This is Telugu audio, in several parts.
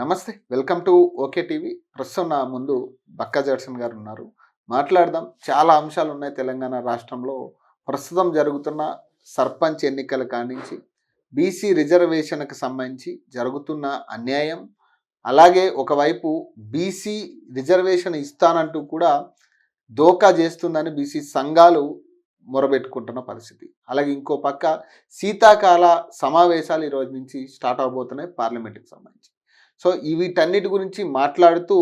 నమస్తే. Welcome to okay TV. ప్రస్తుతం నా ముందు బక్కా జడ్సన్ గారు ఉన్నారు. మాట్లాడదాం. చాలా అంశాలు ఉన్నాయి తెలంగాణ రాష్ట్రంలో. ప్రస్తుతం జరుగుతున్న సర్పంచ్ ఎన్నికల కానించి, బీసీ రిజర్వేషన్‌కి సంబంధించి జరుగుతున్న అన్యాయం, అలాగే ఒకవైపు బీసీ రిజర్వేషన్ ఇస్తానంటూ కూడా దోకా చేస్తుందని బీసీ సంఘాలు మొరబెట్టుకుంటున్న పరిస్థితి. అలాగే ఇంకో పక్క శీతాకాల సమావేశాలు ఈ రోజు నుంచి స్టార్ట్ అవబోతున్నాయి పార్లమెంట్‌కి సంబంధించి. సో వీటన్నిటి గురించి మాట్లాడుతూ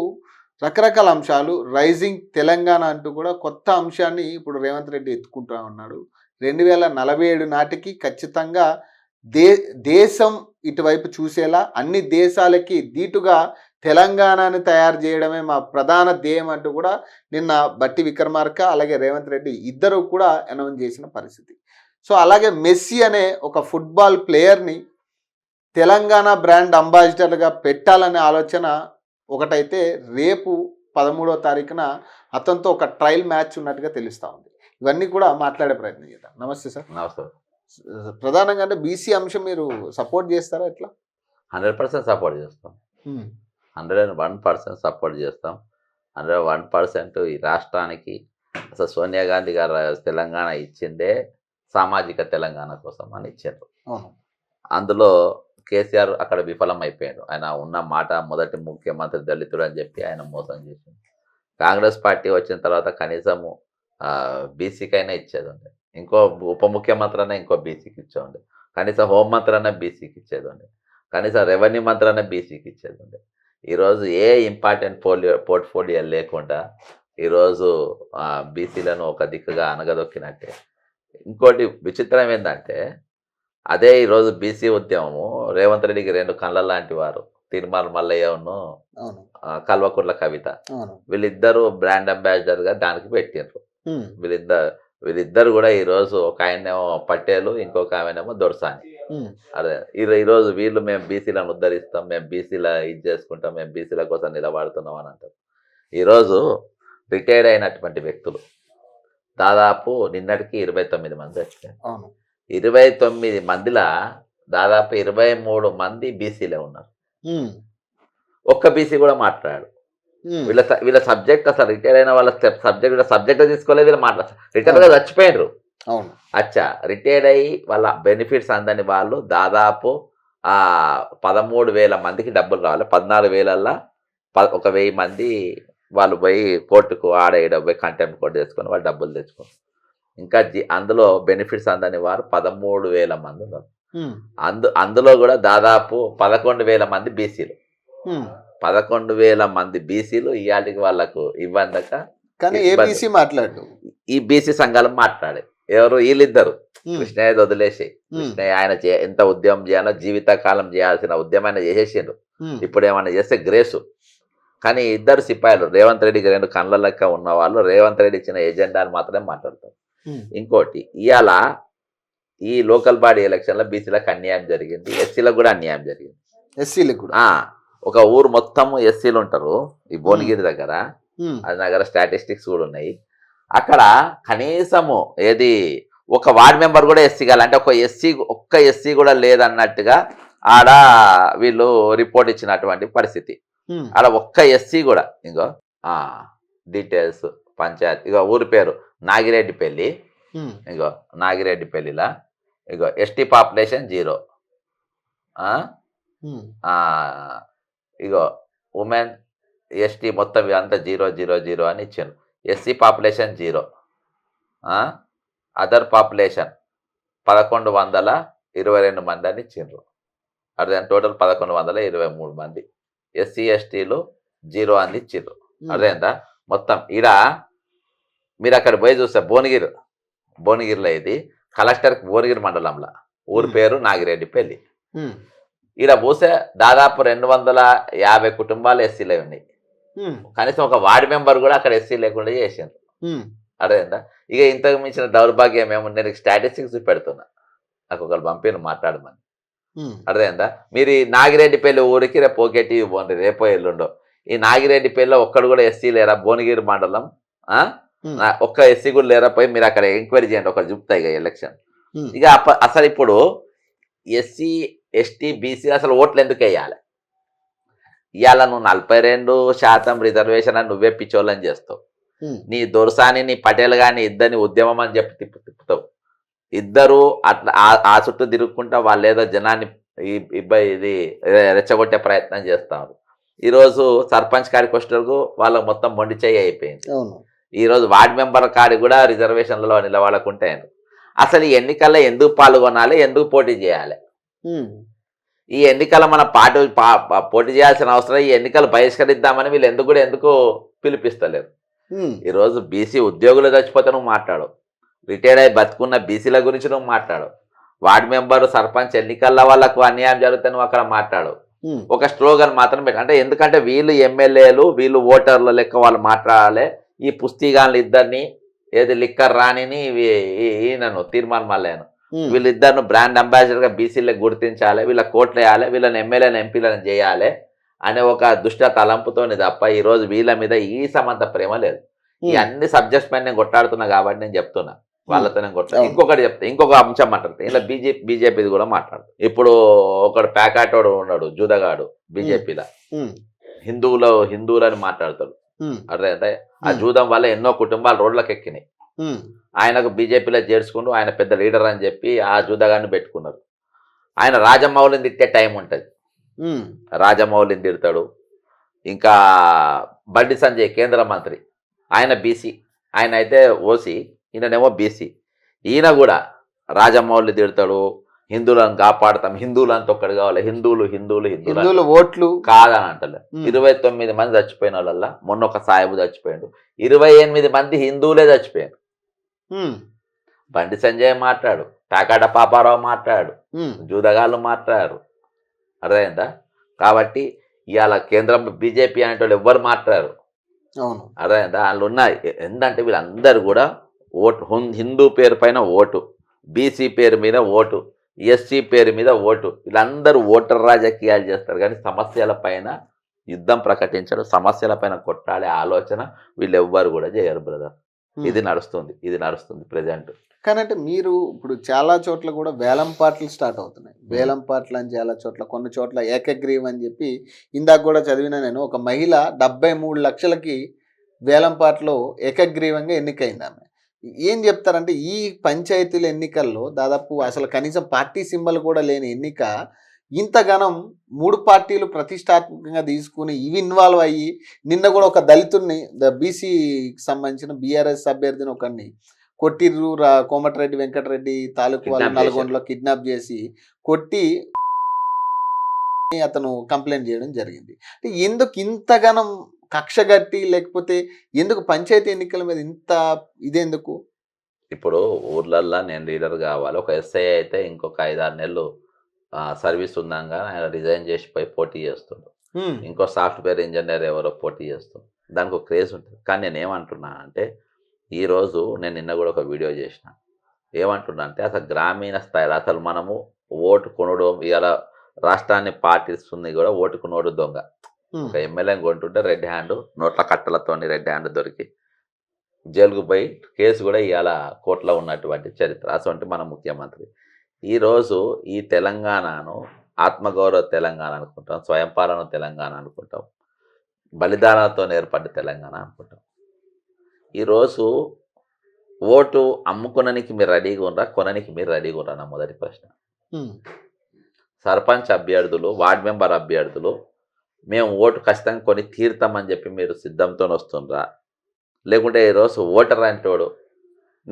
రకరకాల అంశాలు రైజింగ్ తెలంగాణ అంటూ కూడా కొత్త అంశాన్ని ఇప్పుడు రేవంత్ రెడ్డి ఎత్తుకుంటా ఉన్నాడు. 2047 నాటికి ఖచ్చితంగా దేశం ఇటువైపు చూసేలా అన్ని దేశాలకి ధీటుగా తెలంగాణని తయారు చేయడమే మా ప్రధాన ధ్యేయం అంటూ కూడా నిన్న బట్టి విక్రమార్క అలాగే రేవంత్ రెడ్డి ఇద్దరు కూడా అనౌన్స్ చేసిన పరిస్థితి. సో అలాగే మెస్సీ అనే ఒక ఫుట్బాల్ ప్లేయర్ని తెలంగాణ బ్రాండ్ అంబాసిడర్గా పెట్టాలనే ఆలోచన ఒకటైతే, రేపు 13వ తారీఖున అతనితో ఒక ట్రయల్ మ్యాచ్ ఉన్నట్టుగా తెలుస్తూ ఉంది. ఇవన్నీ కూడా మాట్లాడే ప్రయత్నం చేద్దాం. నమస్తే సార్. నమస్తే. ప్రధానంగా అంటే బీసీ అంశం మీరు సపోర్ట్ చేస్తారా ఎట్లా? 100% సపోర్ట్ చేస్తాం. 101% సపోర్ట్ చేస్తాం. 101% ఈ రాష్ట్రానికి అసలు సోనియా గాంధీ గారు తెలంగాణ ఇచ్చిందే సామాజిక తెలంగాణ కోసం అని ఇచ్చారు. అందులో కేసీఆర్ అక్కడ విఫలం అయిపోయాడు. ఆయన ఉన్న మాట మొదటి ముఖ్యమంత్రి దళితుడు అని చెప్పి ఆయన మోసం చేసింది. కాంగ్రెస్ పార్టీ వచ్చిన తర్వాత కనీసము బీసీకైనా ఇచ్చేది ఉండే, ఇంకో ఉప ముఖ్యమంత్రి అయినా ఇంకో బీసీకి ఇచ్చేది, కనీసం హోంమంత్రి అయినా బీసీకి ఇచ్చేది ఉండే, కనీసం రెవెన్యూ మంత్రి అయినా బీసీకి ఇచ్చేది ఉండే. ఈరోజు ఏ ఇంపార్టెంట్ పోర్ట్ఫోలియో లేకుండా ఈరోజు బీసీలను ఒక దిక్కుగా అనగదొక్కినట్టే. ఇంకోటి విచిత్రం ఏంటంటే, అదే ఈరోజు బీసీ ఉద్యమము రేవంత్ రెడ్డికి రెండు కళ్ళ లాంటి వారు, తిరుమల మల్లయ్యను కల్వకుంట్ల కవిత, వీళ్ళిద్దరూ బ్రాండ్ అంబాసిడర్గా దానికి పెట్టిండ్రు. వీళ్ళిద్దరు కూడా ఈరోజు ఒక ఆయనేమో పటేలు, ఇంకొక ఆమెనేమో దొరసాని. అదే ఈరోజు వీళ్ళు మేము బీసీలను ఉద్ధరిస్తాం, మేము బీసీల ఇది చేసుకుంటాం, మేము బీసీల కోసం నిలబడుతున్నాం అని అంటారు. ఈరోజు రిటైర్డ్ అయినటువంటి వ్యక్తులు దాదాపు నిన్నటికి 29 మంది వచ్చారు. 29 మందిలో దాదాపు 23 మంది బీసీలే ఉన్నారు. ఒక్క బీసీ కూడా మాట్లాడాడు. వీళ్ళ సబ్జెక్ట్ అసలు రిటైర్ అయిన వాళ్ళ సబ్జెక్ట్ తీసుకోలేదు. వీళ్ళు మాట్లాడారు. రిటైర్గా చచ్చిపోయినరు. అచ్చా రిటైర్డ్ అయ్యి వాళ్ళ బెనిఫిట్స్ అందని వాళ్ళు దాదాపు 13,000 మందికి డబ్బులు రావాలి. 14,000ల్లో 1,000 మంది వాళ్ళు పోయి కోర్టుకు ఆడేయడం, పోయి కంటెంప్ట్ కోర్టు తెచ్చుకొని వాళ్ళు డబ్బులు తెచ్చుకున్నారు. ఇంకా అందులో బెనిఫిట్స్ అందని వారు 13,000 మంది ఉన్నారు. అందులో కూడా దాదాపు 11,000 మంది బీసీలు. 11,000 మంది బీసీలు ఇవాళకి వాళ్ళకు ఇవ్వందక మాట్లాడు ఈ బీసీ సంఘాలు మాట్లాడే ఎవరు వీళ్ళిద్దరు. కృష్ణయ్య వదిలేసి, కృష్ణయ్య ఆయన ఎంత ఉద్యమం చేయాలో జీవితకాలం చేయాల్సిన ఉద్యమం ఆయన చేసేసిండు. ఇప్పుడు ఏమైనా చేస్తే గ్రేసు. కానీ ఇద్దరు సిపాయిలు రేవంత్ రెడ్డికి రెండు కళ్ళ లెక్క ఉన్న వాళ్ళు రేవంత్ రెడ్డి ఇచ్చిన ఎజెండాలు మాత్రమే మాట్లాడతారు. ఇంకోటి, ఇవాళ ఈ లోకల్ బాడీ ఎలక్షన్లో బీసీలకు అన్యాయం జరిగింది, ఎస్సీలకు కూడా అన్యాయం జరిగింది. ఎస్సీలకు కూడా ఒక ఊరు మొత్తం ఎస్సీలు ఉంటారు. ఈ భువనగిరి దగ్గర, అది దగ్గర స్టాటిస్టిక్స్ కూడా ఉన్నాయి. అక్కడ కనీసము ఏది ఒక వార్డ్ మెంబర్ కూడా ఎస్సీ కాదు, అంటే ఒక్క ఎస్సీ కూడా లేదన్నట్టుగా ఆడ వీళ్ళు రిపోర్ట్ ఇచ్చినటువంటి పరిస్థితి. ఆడ ఒక్క ఎస్సీ కూడా. ఇంకో డీటెయిల్స్ పంచాయత్, ఇగో ఊరి పేరు నాగిరెడ్డిపల్లి. ఇగో నాగిరెడ్డిపల్లిలా ఇగో ఎస్టీ పాపులేషన్ 0. ఇగో ఉమెన్ ఎస్టీ మొత్తం అంతా 000 అని ఇచ్చాను. SC population 0. అదర్ పాపులేషన్ 1122 మంది అని ఇచ్చిండ్రు. అదే టోటల్ 1123 మంది. ఎస్సీ ఎస్టీలు 0 అని ఇచ్చిండ్రు. అదేందా మొత్తం. ఈడ మీరు అక్కడ పోయి చూస్తే భువనగిరిలో ఇది కలెక్టర్ భువనగిరి మండలంలో ఊరి పేరు నాగిరెడ్డిపల్లి. ఈడ పోస్తే దాదాపు 250 కుటుంబాలు ఎస్సీలే ఉన్నాయి. కనీసం ఒక వార్డు మెంబర్ కూడా అక్కడ ఎస్సీ లేకుండా చేసిండ్రు. అదేందా. ఇక ఇంతకు మించిన దౌర్భాగ్యం ఏముంది? నేను స్టాటిస్టిక్స్ పెడుతున్నా, నాకు ఒకరు పంపిన మాట్లాడమని. అర్థమైందా? మీరు ఈ నాగిరెడ్డిపల్లి ఊరికి రేపు ఓకే టీవీ పోండి, రేపో ఎల్లుండో. ఈ నాగిరెడ్డిపల్లిలో ఒక్కడు కూడా ఎస్సీ లేరా? భువనగిరి మండలం ఒక్క ఎస్సీ కూడా లేరా? పోయి మీరు అక్కడ ఎంక్వైరీ చేయండి, ఒకటి చూపుతాయి ఇక ఎలక్షన్. ఇక అసలు ఇప్పుడు ఎస్సీ ఎస్టీ బీసీ అసలు ఓట్లు ఎందుకు వేయాలి? ఇవాళ నువ్వు 42% రిజర్వేషన్ అని నువ్వే పిచ్చోళ్ళని చేస్తావు. నీ దొరసాని నీ పటేల్ గాని ఇద్దరిని ఉద్యమం అని చెప్పి తిప్పుతావు. ఇద్దరు అట్లా ఆ చుట్టూ తిరుగుకుంటా వాళ్ళు ఏదో జనాన్ని ఇది రెచ్చగొట్టే ప్రయత్నం చేస్తారు. ఈరోజు సర్పంచ్ కాడికి వచ్చేటప్పుడు వాళ్ళకి మొత్తం మొండి చేయి అయిపోయింది. ఈరోజు వార్డ్ మెంబర్ కాడికి కూడా రిజర్వేషన్లలో నిలబడకుంటే అసలు ఈ ఎన్నికల్లో ఎందుకు పాల్గొనాలి, ఎందుకు పోటీ చేయాలి? ఈ ఎన్నికల మన పోటీ చేయాల్సిన అవసరం, ఈ ఎన్నికలు బహిష్కరిద్దామని వీళ్ళు ఎందుకు పిలిపిస్తలేరు. ఈరోజు బీసీ ఉద్యోగులు చచ్చిపోతే నువ్వు మాట్లాడు, రిటైర్డ్ అయి బతుకున్న బీసీల గురించి నువ్వు మాట్లాడు, వార్డు మెంబర్ సర్పంచ్ ఎన్నికల్లో వాళ్ళకు అన్యాయం జరిగితే నువ్వు అక్కడ మాట్లాడు. ఒక స్లోగన్ మాత్రం పెట్ట అంటే ఎందుకంటే వీళ్ళు ఎమ్మెల్యేలు, వీళ్ళు ఓటర్ల లెక్క వాళ్ళు మాట్లాడాలి. ఈ పుస్తీగాళ్ళు ఇద్దరిని ఏది లిక్కర్ రాణిని ఈయనను తీర్మానం మళ్ళాను వీళ్ళిద్దరిని బ్రాండ్ అంబాసిడర్ గా బీసీలకు గుర్తించాలి, వీళ్ళ కోట్లు వేయాలి, వీళ్ళని ఎమ్మెల్యేలను ఎంపీలను చేయాలి అనే ఒక దుష్ట తలంపుతోని తప్ప ఈ రోజు వీళ్ళ మీద ఈ సమంత ప్రేమ లేదు. ఈ అన్ని సబ్జెక్ట్స్ పైన నేను కొట్లాడుతున్నా కాబట్టి నేను చెప్తున్నా, వాళ్ళతో నేను కొట్లా. ఇంకొకటి చెప్తా, ఇంకొక అంశం మాట్లాడతా, ఇలా బీజేపీది కూడా మాట్లాడు. ఇప్పుడు ఒకడు ప్యాకాటోడు ఉన్నాడు జూదగాడు బీజేపీలో, హిందువులని మాట్లాడతాడు. అర్థమైతే ఆ జూదం వల్ల ఎన్నో కుటుంబాలు రోడ్లకు ఎక్కినాయి. ఆయనకు బీజేపీలో చేర్చుకుంటూ ఆయన పెద్ద లీడర్ అని చెప్పి ఆ జూదగాన్ని పెట్టుకున్నారు. ఆయన రాజమౌళిని తిట్టే టైం ఉంటుంది, రాజమౌళిని తిడతాడు. ఇంకా బండి సంజయ్ కేంద్ర మంత్రి, ఆయన బీసీ, ఆయన అయితే ఓసీ, ఈయననేమో బీసీ. ఈయన కూడా రాజమౌళి తిడతాడు, హిందువులను కాపాడతాం, హిందువులంతా ఒక్కడు కావాలి, హిందువులు ఓట్లు కాదని అంటలే. 29 మంది చచ్చిపోయిన వాళ్ళ మొన్న ఒక సాయిబు చచ్చిపోయాడు, 28 మంది హిందువులే చచ్చిపోయారు. బండి సంజయ్ మాట్లాడు, టాకాడ పాపారావు మాట్లాడు, జూదగాళ్ళు మాట్లాడారు. అర్థమైందా? కాబట్టి ఇవాళ కేంద్రం బీజేపీ అనేటోళ్ళు ఎవ్వరు మాట్లాడారు. అర్థమైందా? వాళ్ళు ఉన్నాయి ఏంటంటే వీళ్ళందరూ కూడా ఓటు, హిందూ పేరు పైన ఓటు, బీసీ పేరు మీద ఓటు, ఎస్సీ పేరు మీద ఓటు, వీళ్ళందరూ ఓటర్ రాజకీయాలు చేస్తారు. కానీ సమస్యల పైన యుద్ధం ప్రకటించడం, సమస్యల పైన కొట్టాడే ఆలోచన వీళ్ళు ఎవ్వరు కూడా చేయరు బ్రదర్. ఇది నడుస్తుంది ప్రెజెంట్. కానీ అంటే మీరు ఇప్పుడు చాలా చోట్ల కూడా వేలం పాటలు స్టార్ట్ అవుతున్నాయి. వేలం పాటలు అని చాలా చోట్ల, కొన్ని చోట్ల ఏకగ్రీవం అని చెప్పి ఇందాక కూడా చదివిన నేను, ఒక మహిళ 73 లక్షలకి వేలం పాటలో ఏకగ్రీవంగా ఎన్నికైంది. ఆమె ఏం చెప్తారంటే ఈ పంచాయతీల ఎన్నికల్లో దాదాపు అసలు కనీసం పార్టీ సింబల్ కూడా లేని ఎన్నిక ఇంతగానం 3 పార్టీలు ప్రతిష్టాత్మకంగా తీసుకుని ఇవి ఇన్వాల్వ్ అయ్యి, నిన్న కూడా ఒక దళితుడిని బీసీకి సంబంధించిన బీఆర్ఎస్ అభ్యర్థిని ఒకరిని కొట్టిర్రు, కోమటిరెడ్డి వెంకటరెడ్డి తాలూకు వాళ్ళు నల్గొండలో కిడ్నాప్ చేసి కొట్టి అతను కంప్లైంట్ చేయడం జరిగింది. అంటే ఎందుకు ఇంతగానం కక్ష గట్టి, లేకపోతే ఎందుకు పంచాయతీ ఎన్నికల మీద ఇంత ఇదేందుకు? ఇప్పుడు ఊర్లల్లో నేను లీడర్ కావాలి, ఒక ఎస్ఐ అయితే ఇంకొక 5-6 నెలలు సర్వీస్ ఉందంగా ఆయన రిజైన్ చేసి పోయి పోటీ చేస్తుండు, ఇంకో సాఫ్ట్వేర్ ఇంజనీర్ ఎవరో పోటీ చేస్తుండు, దానికి ఒక క్రేజ్ ఉంటుంది. కానీ నేను ఏమంటున్నా అంటే, ఈరోజు నేను నిన్న కూడా ఒక వీడియో చేసిన, ఏమంటున్నా అంటే అసలు గ్రామీణ స్థాయిలో అసలు మనము ఓటు కొనడం, ఇవాళ రాష్ట్రాన్ని పాటిస్తుంది కూడా ఓటు కొనోడు దొంగ. ఒక ఎమ్మెల్యేని కొంటుంటే రెడ్ హ్యాండ్, నోట్ల కట్టలతో రెడ్ హ్యాండ్ దొరికి జైలుకు పోయి కేసు కూడా ఇవాళ కోర్టులో ఉన్నటువంటి చరిత్ర. అటువంటి మన ముఖ్యమంత్రి ఈరోజు ఈ తెలంగాణను ఆత్మగౌరవ తెలంగాణ అనుకుంటాం, స్వయంపాలన తెలంగాణ అనుకుంటాం, బలిదానాలతో ఏర్పడ్డ తెలంగాణ అనుకుంటాం. ఈరోజు ఓటు అమ్ముకుననికి మీరు రెడీగా ఉండరా, కొననికి మీరు రెడీగా ఉండరా? నా మొదటి ప్రశ్న. సర్పంచ్ అభ్యర్థులు, వార్డ్ మెంబర్ అభ్యర్థులు మేము ఓటు ఖచ్చితంగా కొని తీరుతామని చెప్పి మీరు సిద్ధంతో వస్తుండ్రా, లేకుంటే ఈరోజు ఓటర్ అంటోడు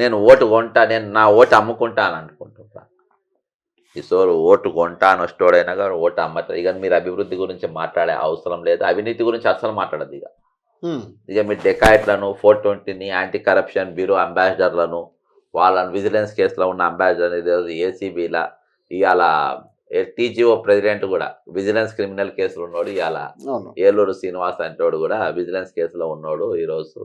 నేను ఓటు కొంటా, నేను నా ఓటు అమ్ముకుంటా అని అనుకుంటున్నా. ఈసారి ఓటు కొంటా అని వస్తోడైనా కానీ ఓటు అమ్మతారు. ఇక మీరు అభివృద్ధి గురించి మాట్లాడే అవసరం లేదు, అవినీతి గురించి అసలు మాట్లాడదు. ఇక మీ డెకాయిట్లను, 420ని, యాంటీ కరప్షన్ బ్యూరో అంబాసిడర్లను, వాళ్ళని విజిలెన్స్ కేసులో ఉన్న అంబాసిడర్, ఏసీబీల ఇవాళ టీజీఓ ప్రెసిడెంట్ కూడా విజిలెన్స్ క్రిమినల్ కేసులు ఉన్నాడు. ఇవాళ ఏలూరు శ్రీనివాస్ అంటోడు కూడా విజిలెన్స్ కేసులో ఉన్నాడు ఈరోజు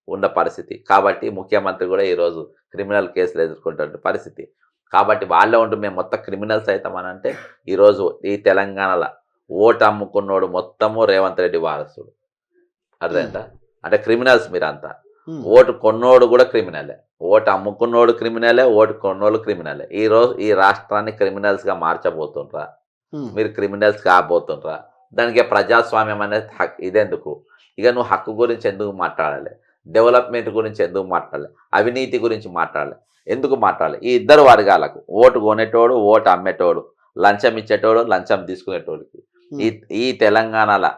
ఉన్న పరిస్థితి. కాబట్టి ముఖ్యమంత్రి కూడా ఈరోజు క్రిమినల్ కేసులు ఎదుర్కొంటున్న పరిస్థితి. కాబట్టి వాళ్ళే ఉంటూ మేము మొత్తం క్రిమినల్స్ అవుతామని అంటే, ఈరోజు ఈ తెలంగాణలో ఓటు అమ్ముకున్నోడు మొత్తము రేవంత్ రెడ్డి వారసుడు. అర్థమైందా? అంటే క్రిమినల్స్ మీరంతా. ఓటు కొన్నోడు కూడా క్రిమినలే, ఓటు అమ్ముకున్నోడు క్రిమినలే, ఓటు కొన్నోడు క్రిమినలే. ఈరోజు ఈ రాష్ట్రాన్ని క్రిమినల్స్గా మార్చబోతుండ్రా, మీరు క్రిమినల్స్ కాబోతుండ్రా? దానికి ప్రజాస్వామ్యం అనేది ఇదెందుకు? ఇక నువ్వు హక్కు గురించి ఎందుకు మాట్లాడాలి? డెవలప్మెంట్ గురించి ఎందుకు మాట్లాడాలి? అవినీతి గురించి మాట్లాడాలి? ఎందుకు మాట్లాడాలి? ఈ ఇద్దరు వర్గాలకు ఓటు కొనేటోడు, ఓటు అమ్మేటోడు, లంచం ఇచ్చేటోడు, లంచం తీసుకునేటోడికి ఈ ఈ తెలంగాణలో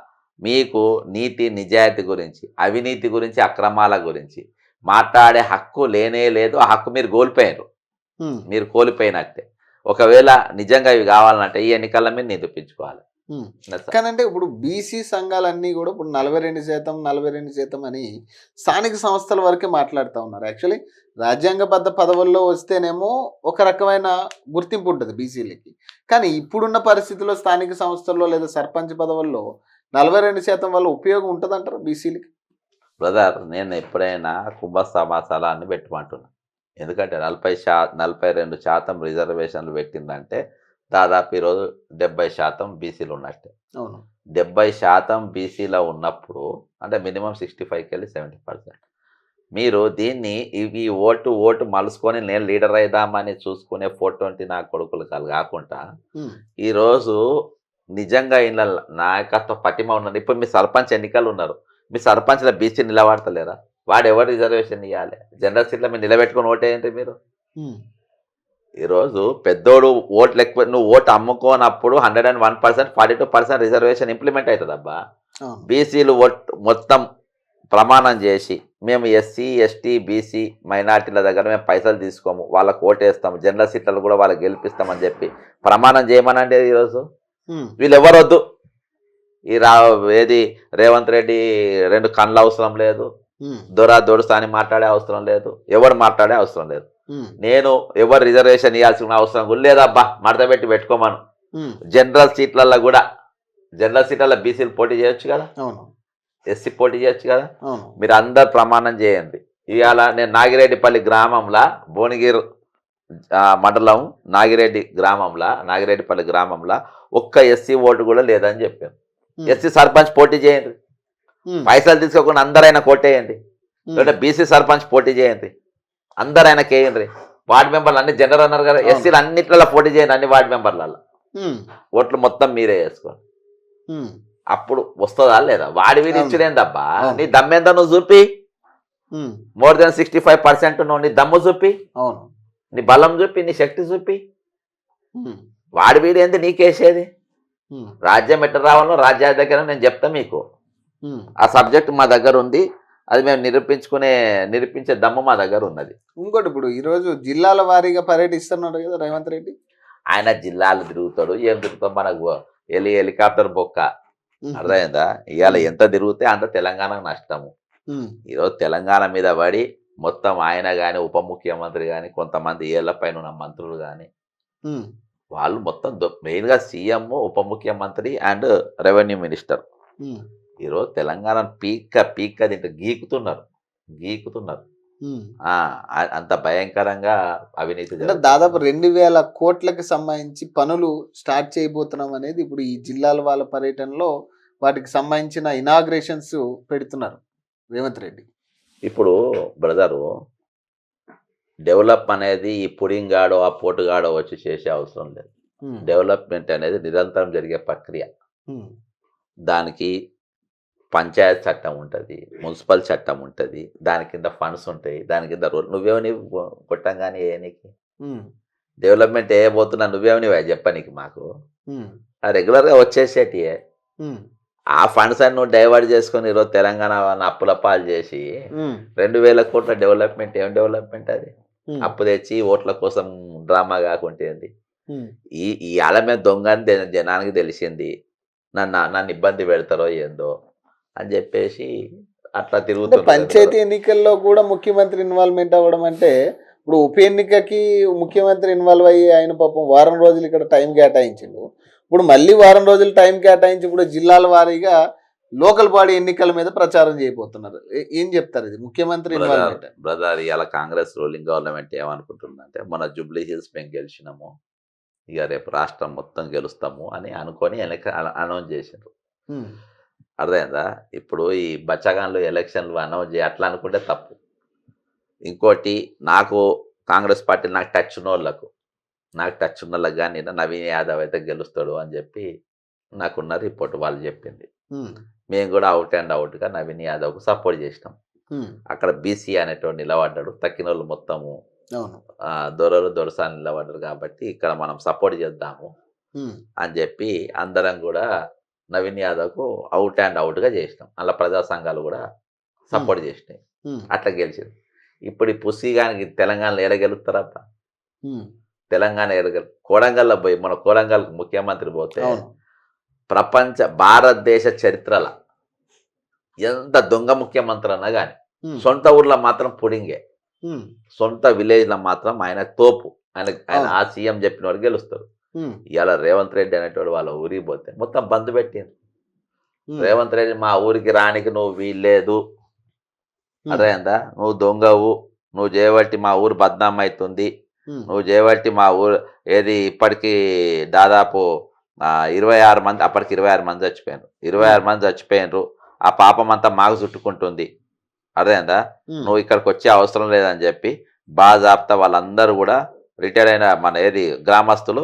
మీకు నీతి నిజాయితీ గురించి, అవినీతి గురించి, అక్రమాల గురించి మాట్లాడే హక్కు లేనే లేదు. ఆ హక్కు మీరు కోల్పోయారు. మీరు కోల్పోయినట్టే. ఒకవేళ నిజంగా ఇవి కావాలంటే ఈ ఎన్నికల మీద నిరూపించుకోవాలి. కానంటే ఇప్పుడు బీసీ సంఘాలన్నీ కూడా ఇప్పుడు 42% 42% అని స్థానిక సంస్థల వరకే మాట్లాడుతూ ఉన్నారు. యాక్చువల్లీ రాజ్యాంగబద్ధ పదవుల్లో వస్తేనేమో ఒక రకమైన గుర్తింపు ఉంటుంది బీసీలకి. కానీ ఇప్పుడున్న పరిస్థితుల్లో స్థానిక సంస్థల్లో లేదా సర్పంచ్ పదవుల్లో 42% వల్ల ఉపయోగం ఉంటుందంటారు బీసీలకి? బ్రదర్, నేను ఎప్పుడైనా కుంభ సమాసాలాన్ని పెట్టమంటున్నా. ఎందుకంటే 42% రిజర్వేషన్లు పెట్టిందంటే దాదాపు ఈరోజు 70% బీసీలు ఉన్నట్టే. అవును. 70% బీసీలో ఉన్నప్పుడు అంటే మినిమం 65కి వెళ్ళి 70%. మీరు దీన్ని ఇవి ఓటు మలుసుకొని నేను లీడర్ అయిదామని చూసుకునే 420 నా కొడుకులు కాకుండా ఈరోజు నిజంగా ఇలా నాయకత్వ పటిమ ఉన్నది. ఇప్పుడు మీ సర్పంచ్ ఎన్నికలు ఉన్నారు. మీ సర్పంచ్ల బీసీ నిలబడతలేరా? వాడు ఎవరు రిజర్వేషన్ ఇవ్వాలి? జనరల్ సీట్లో మీరు నిలబెట్టుకుని ఓటేయండి. మీరు ఈరోజు పెద్దోడు ఓట్లు ఎక్కువ, నువ్వు ఓటు అమ్ముకోనప్పుడు 101% 42% రిజర్వేషన్ ఇంప్లిమెంట్ అవుతుంది అబ్బా. బీసీలు మొత్తం ప్రమాణం చేసి మేము ఎస్సీ ఎస్టీ బీసీ మైనార్టీల దగ్గర మేము పైసలు తీసుకోము, వాళ్ళకు ఓటేస్తాము, జనరల్ సీట్లలో కూడా వాళ్ళకి గెలిపిస్తామని చెప్పి ప్రమాణం చేయమనండి. ఈరోజు వీళ్ళు ఎవరొద్దు. ఏది రేవంత్ రెడ్డి 2 కళ్ళు అవసరం లేదు, దొరస్థాని మాట్లాడే అవసరం లేదు, ఎవరు మాట్లాడే అవసరం లేదు. నేను ఎవరు రిజర్వేషన్ ఇవ్వాల్సిన అవసరం కూడా లేదబ్బా. మడత పెట్టుకోమను. జనరల్ సీట్లలో కూడా బీసీలు పోటీ చేయొచ్చు కదా, ఎస్సీ పోటీ చేయొచ్చు కదా. మీరు అందరు ప్రమాణం చేయండి. ఇవాళ నేను నాగిరెడ్డిపల్లి గ్రామంలో భువనగిరి మండలం నాగిరెడ్డిపల్లి గ్రామంలో ఒక్క ఎస్సీ ఓటు కూడా లేదని చెప్పాను. ఎస్సీ సర్పంచ్ పోటీ చేయండి, పైసలు తీసుకోకుండా అందరైనా కొట్టేయండి. లేదంటే బీసీ సర్పంచ్ పోటీ చేయండి, అందరైనా కేయండి. వార్డు మెంబర్లు అన్ని జనరల్ అన్నారు కదా, ఎస్సీలు అన్నిట్లలో పోటీ చేయండి. అన్ని వార్డు మెంబర్లలో ఓట్లు మొత్తం మీరే వేసుకోండి. అప్పుడు వస్తుందా లేదా? వాడి వీడి ఇచ్చుడేందబ్బా. నీ దమ్మేందో నువ్వు చూపి. మోర్ దెన్ 65% నువ్వు నీ దమ్ము చూపి, నీ బలం చూపి, నీ శక్తి చూపి. వాడి వీడి ఏంది నీకేసేది? రాజ్యం ఎట్లా రావాలో రాజ్యాల దగ్గర నేను చెప్తా మీకు. ఆ సబ్జెక్ట్ మా దగ్గర ఉంది. అది మేము నిరూపించే దమ్ము మా దగ్గర ఉన్నది. ఇంకోటి ఇప్పుడు ఈరోజు జిల్లాల వారీగా పర్యటిస్తున్నాడు కదా రేవంత్ రెడ్డి. ఆయన జిల్లాలు తిరుగుతాడు. ఏం తిరుగుతాం, మనకు హెలికాప్టర్ బొక్క. అర్థమైందా? ఇవాళ ఎంత తిరిగితే అంత తెలంగాణకు నష్టము. ఈరోజు తెలంగాణ మీద పడి మొత్తం ఆయన కానీ, ఉప ముఖ్యమంత్రి కానీ, కొంతమంది ఏళ్ల పైన ఉన్న మంత్రులు కానీ, వాళ్ళు మొత్తం మెయిన్గా సీఎం, ఉప ముఖ్యమంత్రి అండ్ రెవెన్యూ మినిస్టర్ ఈరోజు తెలంగాణ పీక్క దీంట్లో గీకుతున్నారు. అంత భయంకరంగా అవినీతి. దాదాపు 2000 కోట్లకు సంబంధించి పనులు స్టార్ట్ చేయబోతున్నాం అనేది ఇప్పుడు ఈ జిల్లాల వాళ్ళ పర్యటనలో వాటికి సంబంధించిన ఇనాగ్రేషన్స్ పెడుతున్నారు రేవంత్ రెడ్డి. ఇప్పుడు బ్రదరు, డెవలప్ అనేది ఈ పుడింగాడో ఆ పోటుగాడో వచ్చి చేసే అవసరం లేదు. డెవలప్మెంట్ అనేది నిరంతరం జరిగే ప్రక్రియ. దానికి పంచాయత్ చట్టం ఉంటుంది, మున్సిపల్ చట్టం ఉంటుంది, దాని కింద ఫండ్స్ ఉంటాయి, దాని కింద నువ్వేమని కొట్టంగానే నీకు డెవలప్మెంట్ వేయబోతున్నా నువ్వేమని చెప్పనీకి మాకు రెగ్యులర్గా వచ్చేసేటియే. ఆ ఫండ్స్ అని నువ్వు డైవర్ట్ చేసుకొని ఈరోజు తెలంగాణ అప్పుల పాలు చేసి 2000 కోట్ల డెవలప్మెంట్. ఏం డెవలప్మెంట్ అది? అప్పు తెచ్చి ఓట్ల కోసం డ్రామా కాకుంటేంది. ఈ ఆలమే దొంగ అని జనానికి తెలిసింది. నన్ను ఇబ్బంది పెడతారో ఏందో అని చెప్పేసి అట్లా తిరుగుతుంది. పంచాయతీ ఎన్నికల్లో కూడా ముఖ్యమంత్రి ఇన్వాల్వ్మెంట్ అవ్వడం అంటే, ఇప్పుడు ఉప ఎన్నికకి ముఖ్యమంత్రి ఇన్వాల్వ్ అయ్యి ఆయన పాపం వారం రోజులు ఇక్కడ టైం కేటాయించిండు. ఇప్పుడు మళ్ళీ వారం రోజులు టైం కేటాయించి ఇప్పుడు జిల్లాల వారీగా లోకల్ బాడీ ఎన్నికల మీద ప్రచారం చేయబోతున్నారు. ఏం చెప్తారు ఇది ముఖ్యమంత్రి ఇన్వాల్వ్మెంట్? బ్రదర్, ఇలా కాంగ్రెస్ రూలింగ్ గవర్నమెంట్ ఏమనుకుంటుందంటే, మన జూబ్లీ హిల్స్ మేము గెలిచినాము, ఇక రేపు రాష్ట్రం మొత్తం గెలుస్తాము అని అనుకొని అనౌన్స్ చేశారు. అర్థమైందా? ఇప్పుడు ఈ బచ్చగాన్లు ఎలక్షన్లు అనౌన్స్ చేయ అట్లా అనుకుంటే తప్పు. ఇంకోటి, నాకు కాంగ్రెస్ పార్టీ నాకు టచ్ ఉన్న వాళ్ళకు కానీ నవీన్ యాదవ్ అయితే గెలుస్తాడు అని చెప్పి నాకున్న రిపోర్ట్ వాళ్ళు చెప్పింది. ఉమ్, మేము కూడా అవుట్ అండ్ అవుట్గా నవీన్ యాదవ్కు సపోర్ట్ చేసినాం. ఉమ్, అక్కడ బీసీ అనేటువంటి నిలబడ్డాడు, తక్కిన వాళ్ళు మొత్తము అవును. దొరలు దొరసాని నిలబడ్డారు కాబట్టి ఇక్కడ మనం సపోర్ట్ చేద్దాము ఉమ్, అని చెప్పి అందరం కూడా నవీన్ యాదవ్కు అవుట్ అండ్ అవుట్గా చేసినాం. అలా ప్రజా సంఘాలు కూడా సపోర్ట్ చేసినాయి. ఉమ్, అట్లా గెలిచింది. ఇప్పుడు ఈ పుస్సీ గానికి తెలంగాణలో ఎడ గెలుస్తారప్ప? ఉమ్, తెలంగాణ ఎరగలు కోడంగల్లో పోయి మన కోడంగల్కి ముఖ్యమంత్రి పోతే అవును. భారతదేశ చరిత్రల ఎంత దొంగ ముఖ్యమంత్రి అన్నా కానీ ఉమ్, సొంత ఊర్లో మాత్రం పుడింగే, ఉమ్, సొంత విలేజ్లో మాత్రం ఆయన తోపు. ఆయన అవును. ఆ సీఎం చెప్పిన వాడు గెలుస్తారు. ఉమ్, ఇవాళ రేవంత్ రెడ్డి అనేటోడు వాళ్ళ ఊరికి పోతే మొత్తం బంద్ పెట్టింది. ఉమ్, రేవంత్ రెడ్డి మా ఊరికి రానికి నువ్వు వీల్లేదు, ఉమ్, అర్థమైందా, నువ్వు దొంగవు, నువ్వు చేయబట్టి మా ఊరు బద్నాం అవుతుంది, ఉమ్, నువ్వు చేయబట్టి మా ఊరు ఏది ఇప్పటికీ దాదాపు 26 మంది, అప్పటికి 26 మంది చచ్చిపోయారు. 26 మంది చచ్చిపోయినారు. ఆ పాపం అంతా మాకు చుట్టుకుంటుంది, అర్థమైందా. ఉమ్, నువ్వు ఇక్కడికి వచ్చే అవసరం లేదని చెప్పి బాజాబ్తా వాళ్ళందరూ కూడా రిటైర్ అయిన మన ఏది గ్రామస్తులు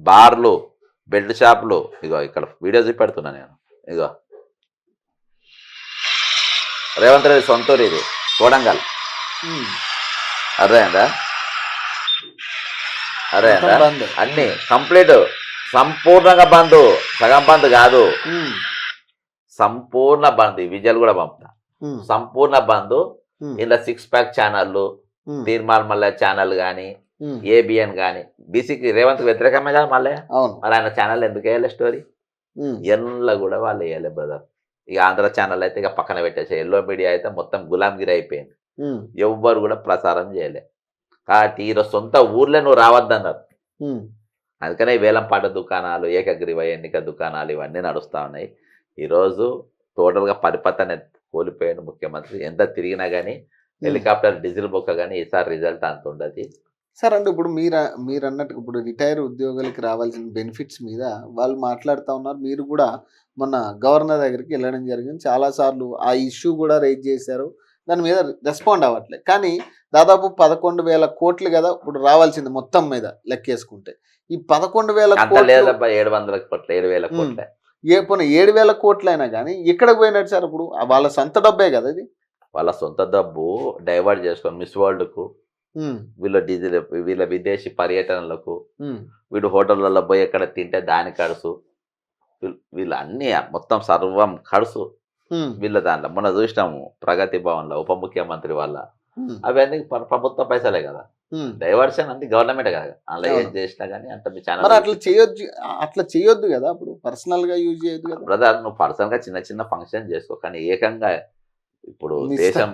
బార్లు, బెడ్ షాపులు, ఇగో ఇక్కడ వీడియో చూపెడుతున్నా నేను, ఇగో రేవంత్ రెడ్డి సొంతూరు ఇది కోడంగల్, ఉమ్. అర్థమైందా. మొత్తం బంద్. అన్ని కంప్లీట్ సంపూర్ణంగా బంద్, సగం బంద్ కాదు, ఉమ్, సంపూర్ణ బంద్. ఈ విజయాలు కూడా పంపుతా. ఉమ్, సంపూర్ణ బంద్. ఉమ్, ఇలా 6 ప్యాక్ ఛానళ్ళు, ఉమ్, తీర్మాల్ మల్లె ఛానల్ కానీ, ఉమ్, ఏబిఎన్ కానీ, బీసీకి రేవంత్ వ్యతిరేకమే కదా మళ్ళీ. అవును. మరి ఆయన ఛానల్ ఎందుకు వేయాలి స్టోరీ? ఉమ్, ఎన్నులో కూడా వాళ్ళు వేయాలి బ్రదర్. ఇక ఆంధ్ర ఛానల్ అయితే ఇక పక్కన పెట్టేసి, ఎల్లో మీడియా అయితే మొత్తం గులాంగిరి అయిపోయింది, ఉమ్, ఎవ్వరు కూడా ప్రసారం చేయలే. కాబట్టి ఈరోజు సొంత ఊర్లే నువ్వు రావద్దన్నారు. ఉమ్, అందుకనే వేలంపాట దుకాణాలు, ఏకగ్రీవ ఎన్నిక దుకాణాలు ఇవన్నీ నడుస్తూ ఉన్నాయి. ఈరోజు టోటల్గా పరిపతన కోల్పోయిన ముఖ్యమంత్రి. ఎంత తిరిగినా కానీ హెలికాప్టర్ డీజిల్ బొక్క కానీ ఈసారి రిజల్ట్ అంత ఉండదు. సార్ అంటే ఇప్పుడు మీరు అన్నట్టు ఇప్పుడు రిటైర్ ఉద్యోగులకి రావాల్సిన బెనిఫిట్స్ మీద వాళ్ళు మాట్లాడుతూ ఉన్నారు. మీరు కూడా మొన్న గవర్నర్ దగ్గరికి వెళ్ళడం జరిగింది, చాలాసార్లు ఆ ఇష్యూ కూడా రైజ్ చేశారు, దాని మీద రెస్పాండ్ అవ్వట్లేదు. కానీ దాదాపు 11,000 కోట్లు కదా ఇప్పుడు రావాల్సింది మొత్తం మీద లెక్కేసుకుంటే. ఈ 11,000 అంత కోట్లు లేదబ్బా, 700 కోట్ల 7,000 కోట్ల. పోనీ 7,000 కోట్లు అయినా కానీ ఎక్కడికి పోయినట్టు సార్? ఇప్పుడు వాళ్ళ సొంత డబ్బే కదా ఇది. వాళ్ళ సొంత డబ్బు డైవర్ట్ చేసుకొని మిస్ వరల్డ్కు, ఉమ్, వీళ్ళ డీజిల్, వీళ్ళ విదేశీ పర్యటనలకు, ఉమ్, వీడు హోటళ్ళల్లో పోయి ఎక్కడ తింటే దాని ఖర్చు, వీళ్ళు అన్నీ మొత్తం సర్వం ఖర్చు ఉమ్, వీళ్ళ దాంట్లో. మొన్న చూసినాము ప్రగతి భవన్లో ఉప ముఖ్యమంత్రి వాళ్ళ, ఉమ్, అవన్నీ ప్రభుత్వ పైసలే కదా. ఉమ్. డైవర్షన్ అంటే గవర్నమెంట్ కదా, అలా ఏం అవును. చేసినా కానీ అంత మీ మరి అట్లా ఛానల్. చేయొద్దు, అట్లా చేయొద్దు కదా, అప్పుడు పర్సనల్ గా యూజ్ చేయొద్దు కదా. బ్రదర్ నువ్వు పర్సనల్గా చిన్న చిన్న ఫంక్షన్ చేసుకో, కానీ ఏకంగా ఇప్పుడు మీ దేశం ఇష్టం.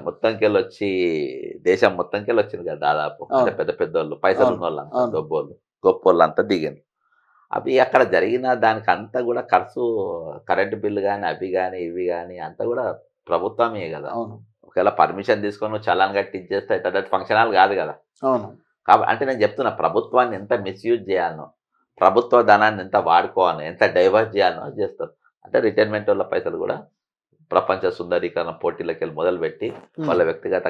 మొత్తంకెళ్ళి వచ్చింది కదా దాదాపు. అంటే అవును. పెద్ద పెద్ద వాళ్ళు, పైసలు అవును. ఉన్న వాళ్ళంతా, అవును. గొప్పోళ్ళు గొప్పోళ్ళంతా దిగింది. అవి అక్కడ జరిగిన దానికి అంతా కూడా ఖర్చు, కరెంటు బిల్లు కానీ అవి కానీ ఇవి కానీ అంతా కూడా ప్రభుత్వమే కదా. అవును. ఒకవేళ పర్మిషన్ తీసుకొని నువ్వు చలాన్ కట్టి ఇచ్చేస్తే ఇట్లా ఫంక్షన్ హాల్ కాదు కదా. అవును. కాబట్టి అంటే నేను చెప్తున్నా, ప్రభుత్వాన్ని ఎంత మిస్యూజ్ చేయాలనో, ప్రభుత్వ ధనాన్ని ఎంత వాడుకోవాలో, ఎంత డైవర్ట్ చేయాలనో అది చేస్తారు. అంటే రిటైర్మెంట్ వాళ్ళ పైసలు కూడా ప్రపంచ సుందరీకరణ పోటీలకు వెళ్ళి మొదలుపెట్టి వాళ్ళ వ్యక్తిగత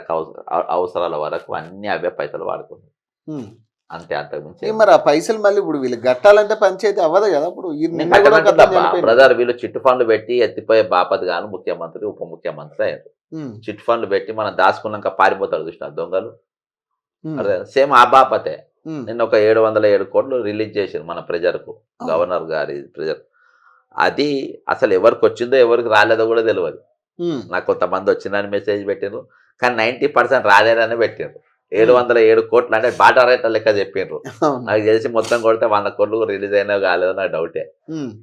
అవసరాల వరకు అన్ని అవే పైసలు వాడుకున్నారు. ఉమ్. అంతే, అంతకుమించి ఏ మరి ఆ పైసలు మళ్ళీ ఇప్పుడు వీళ్ళు కట్టాలంటే పంచాయతీ అవ్వదు కదా. ఇప్పుడు ఈ నిన్న కూడా కట్టం చనిపోయింది. బ్రదర్ వీళ్ళు చిట్ ఫండ్లు పెట్టి ఎత్తిపోయే బాపతి గాను ముఖ్యమంత్రి ఉప ముఖ్యమంత్రి అయ్యారు. ఉమ్, చిట్ ఫండ్లు పెట్టి మనం దాచుకున్నాక పారిపోతారు చూసిన దొంగలు, ఉమ్, అదే సేమ్ ఆ బాపతే. ఉమ్, నిన్న ఒక 707 కోట్లు రిలీజ్ చేశారు మన ప్రెజర్కు, అవును. గవర్నర్ గారి ప్రెజర్. అది అసలు ఎవరికి వచ్చిందో ఎవరికి రాలేదో కూడా తెలియదు. ఉమ్, నాకు కొంతమంది వచ్చిందని మెసేజ్ పెట్టారు, కానీ 90% రాలేదని పెట్టారు. 707 కోట్లు అంటే బాటా రేట్ లెక్క చెప్పిండ్రు. అవును. నాకు తెలిసి మొత్తం కొడితే 100 కోట్లు రిలీజ్ అయినా కాలేదో నాకు డౌటే. ఉమ్.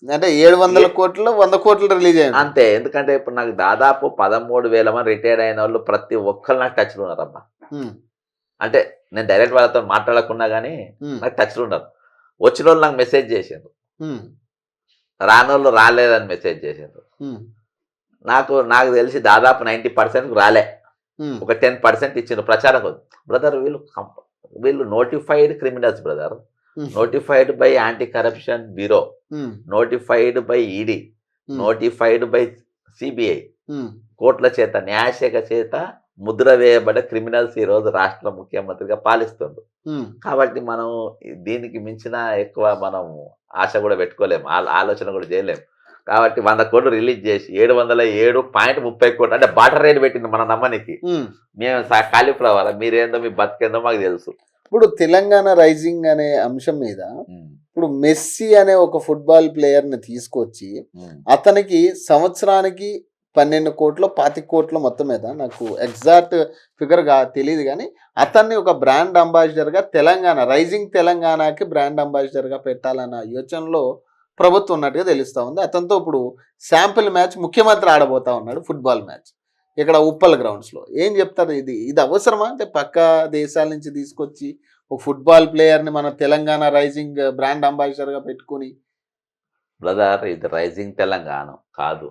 అంటే 700 కోట్లు 100 కోట్లు రిలీజ్ అయ్యింది అంతే. ఎందుకంటే ఇప్పుడు నాకు దాదాపు 13,000 మంది రిటైర్డ్ అయిన వాళ్ళు ప్రతి ఒక్కరు నాకు టచ్లు ఉన్నారమ్మా. ఉమ్, అంటే నేను డైరెక్ట్ వాళ్ళతో మాట్లాడకున్నా కానీ ఉమ్, నాకు టచ్లు ఉన్నారు. వచ్చిన వాళ్ళు నాకు మెసేజ్ చేసిండ్రు, ఉమ్, రానోళ్ళు రాలేదని మెసేజ్ చేసిండ్రు. ఉమ్, నాకు తెలిసి దాదాపు 90% రాలే, ఉమ్, ఒక 10% ఇచ్చిండ్రు ప్రచారం. బ్రదర్ వీళ్ళు notified criminals brother, um, notified by anti corruption bureau, um, notified by ED, um, notified by CBI, um, కోర్టుల చేత, న్యాయశాఖ చేత ముద్ర వేయబడ్డ క్రిమినల్స్ ఈ రోజు రాష్ట్ర ముఖ్యమంత్రిగా పాలిస్తుండ్రు. ఉమ్, కాబట్టి మనం దీనికి మించిన ఎక్కువ మనం ఆశ కూడా పెట్టుకోలేము. ఆలోచన కూడా చేయలేము. కాబట్టి 100 కోట్లు రిలీజ్ చేసి 707.30 కోట్లు అంటే బాటర్ రేట్ పెట్టింది మన నమ్మనికి. ఉమ్. మేము కాలీఫ్లవర్ మీరేందో మీ బతికేందో మాకు తెలుసు. ఇప్పుడు తెలంగాణ రైజింగ్ అనే అంశం మీద ఇప్పుడు మెస్సీ అనే ఒక ఫుట్బాల్ ప్లేయర్ ని తీసుకొచ్చి అతనికి సంవత్సరానికి 12 కోట్లు 25 కోట్ల మొత్తం మీద నాకు ఎగ్జాక్ట్ ఫిగర్ గా తెలియదు, కానీ అతన్ని ఒక బ్రాండ్ అంబాసిడర్ గా తెలంగాణ రైజింగ్ తెలంగాణకి బ్రాండ్ అంబాసిడర్ గా పెట్టాలన్న యోచనలో ప్రభుత్వం ఉన్నట్టుగా తెలుస్తా ఉంది. అతనితో ఇప్పుడు శాంపిల్ మ్యాచ్ ముఖ్యమంత్రి ఆడబోతా ఉన్నాడు, ఫుట్బాల్ మ్యాచ్ ఇక్కడ ఉప్పల్ గ్రౌండ్స్ లో. ఏం చెప్తారు, ఇది అవసరమా? అంటే పక్క దేశాల నుంచి తీసుకొచ్చి ఒక ఫుట్బాల్ ప్లేయర్ ని మన తెలంగాణ రైజింగ్ బ్రాండ్ అంబాసిడర్ గా పెట్టుకుని. బ్రదర్, ఇది రైజింగ్ తెలంగాణ కాదు,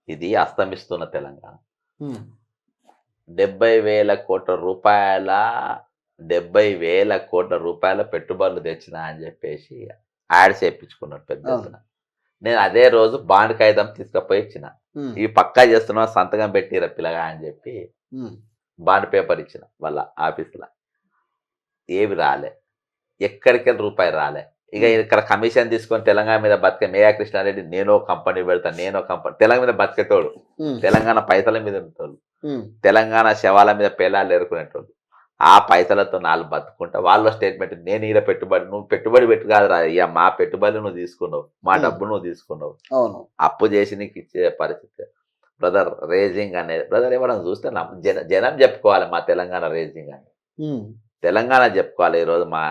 ఇది అస్తమిస్తున్న తెలంగాణ. 70,000 కోట్ల రూపాయల 70,000 కోట్ల రూపాయల పెట్టుబడులు తెచ్చిన అని చెప్పేసి యాడ్ చేయించుకున్నాడు పెద్ద ఎత్తున. నేను అదే రోజు బాండ్ కాగితం తీసుకుపోయి ఇచ్చిన, ఇవి పక్కా చేస్తున్నా సంతకం పెట్టిరా పిల్లగా అని చెప్పి బాండ్ పేపర్ ఇచ్చిన వాళ్ళ ఆఫీసులో. ఏవి రాలే, ఎక్కడికి రూపాయి రాలే. ఇక ఇక్కడ కమిషన్ తీసుకొని తెలంగాణ మీద బతికే మేయా కృష్ణారెడ్డి నేనో కంపెనీ పెడతాను, నేనో కంపెనీ. తెలంగాణ మీద బతికేటోడు, తెలంగాణ పైసల మీద ఉండేటోళ్ళు, తెలంగాణ శవాల మీద పేలాలు ఎరుకునేటోళ్ళు. ఆ పైసలతో నాలుగు బతుకుంటా వాళ్ళ స్టేట్మెంట్, నేను ఈడ పెట్టుబడి, నువ్వు పెట్టుబడి పెట్టు కాదురా అయ్యా, మా పెట్టుబడి నువ్వు తీసుకున్నావు, మా డబ్బు నువ్వు తీసుకున్నావు, అప్పు చేసి నీకు ఇచ్చే పరిస్థితి. బ్రదర్, రేజింగ్ అనేది బ్రదర్ ఎవరైనా చూస్తే జనం చెప్పుకోవాలి మా తెలంగాణ రేజింగ్ అని, తెలంగాణ చెప్పుకోవాలి. ఈరోజు మా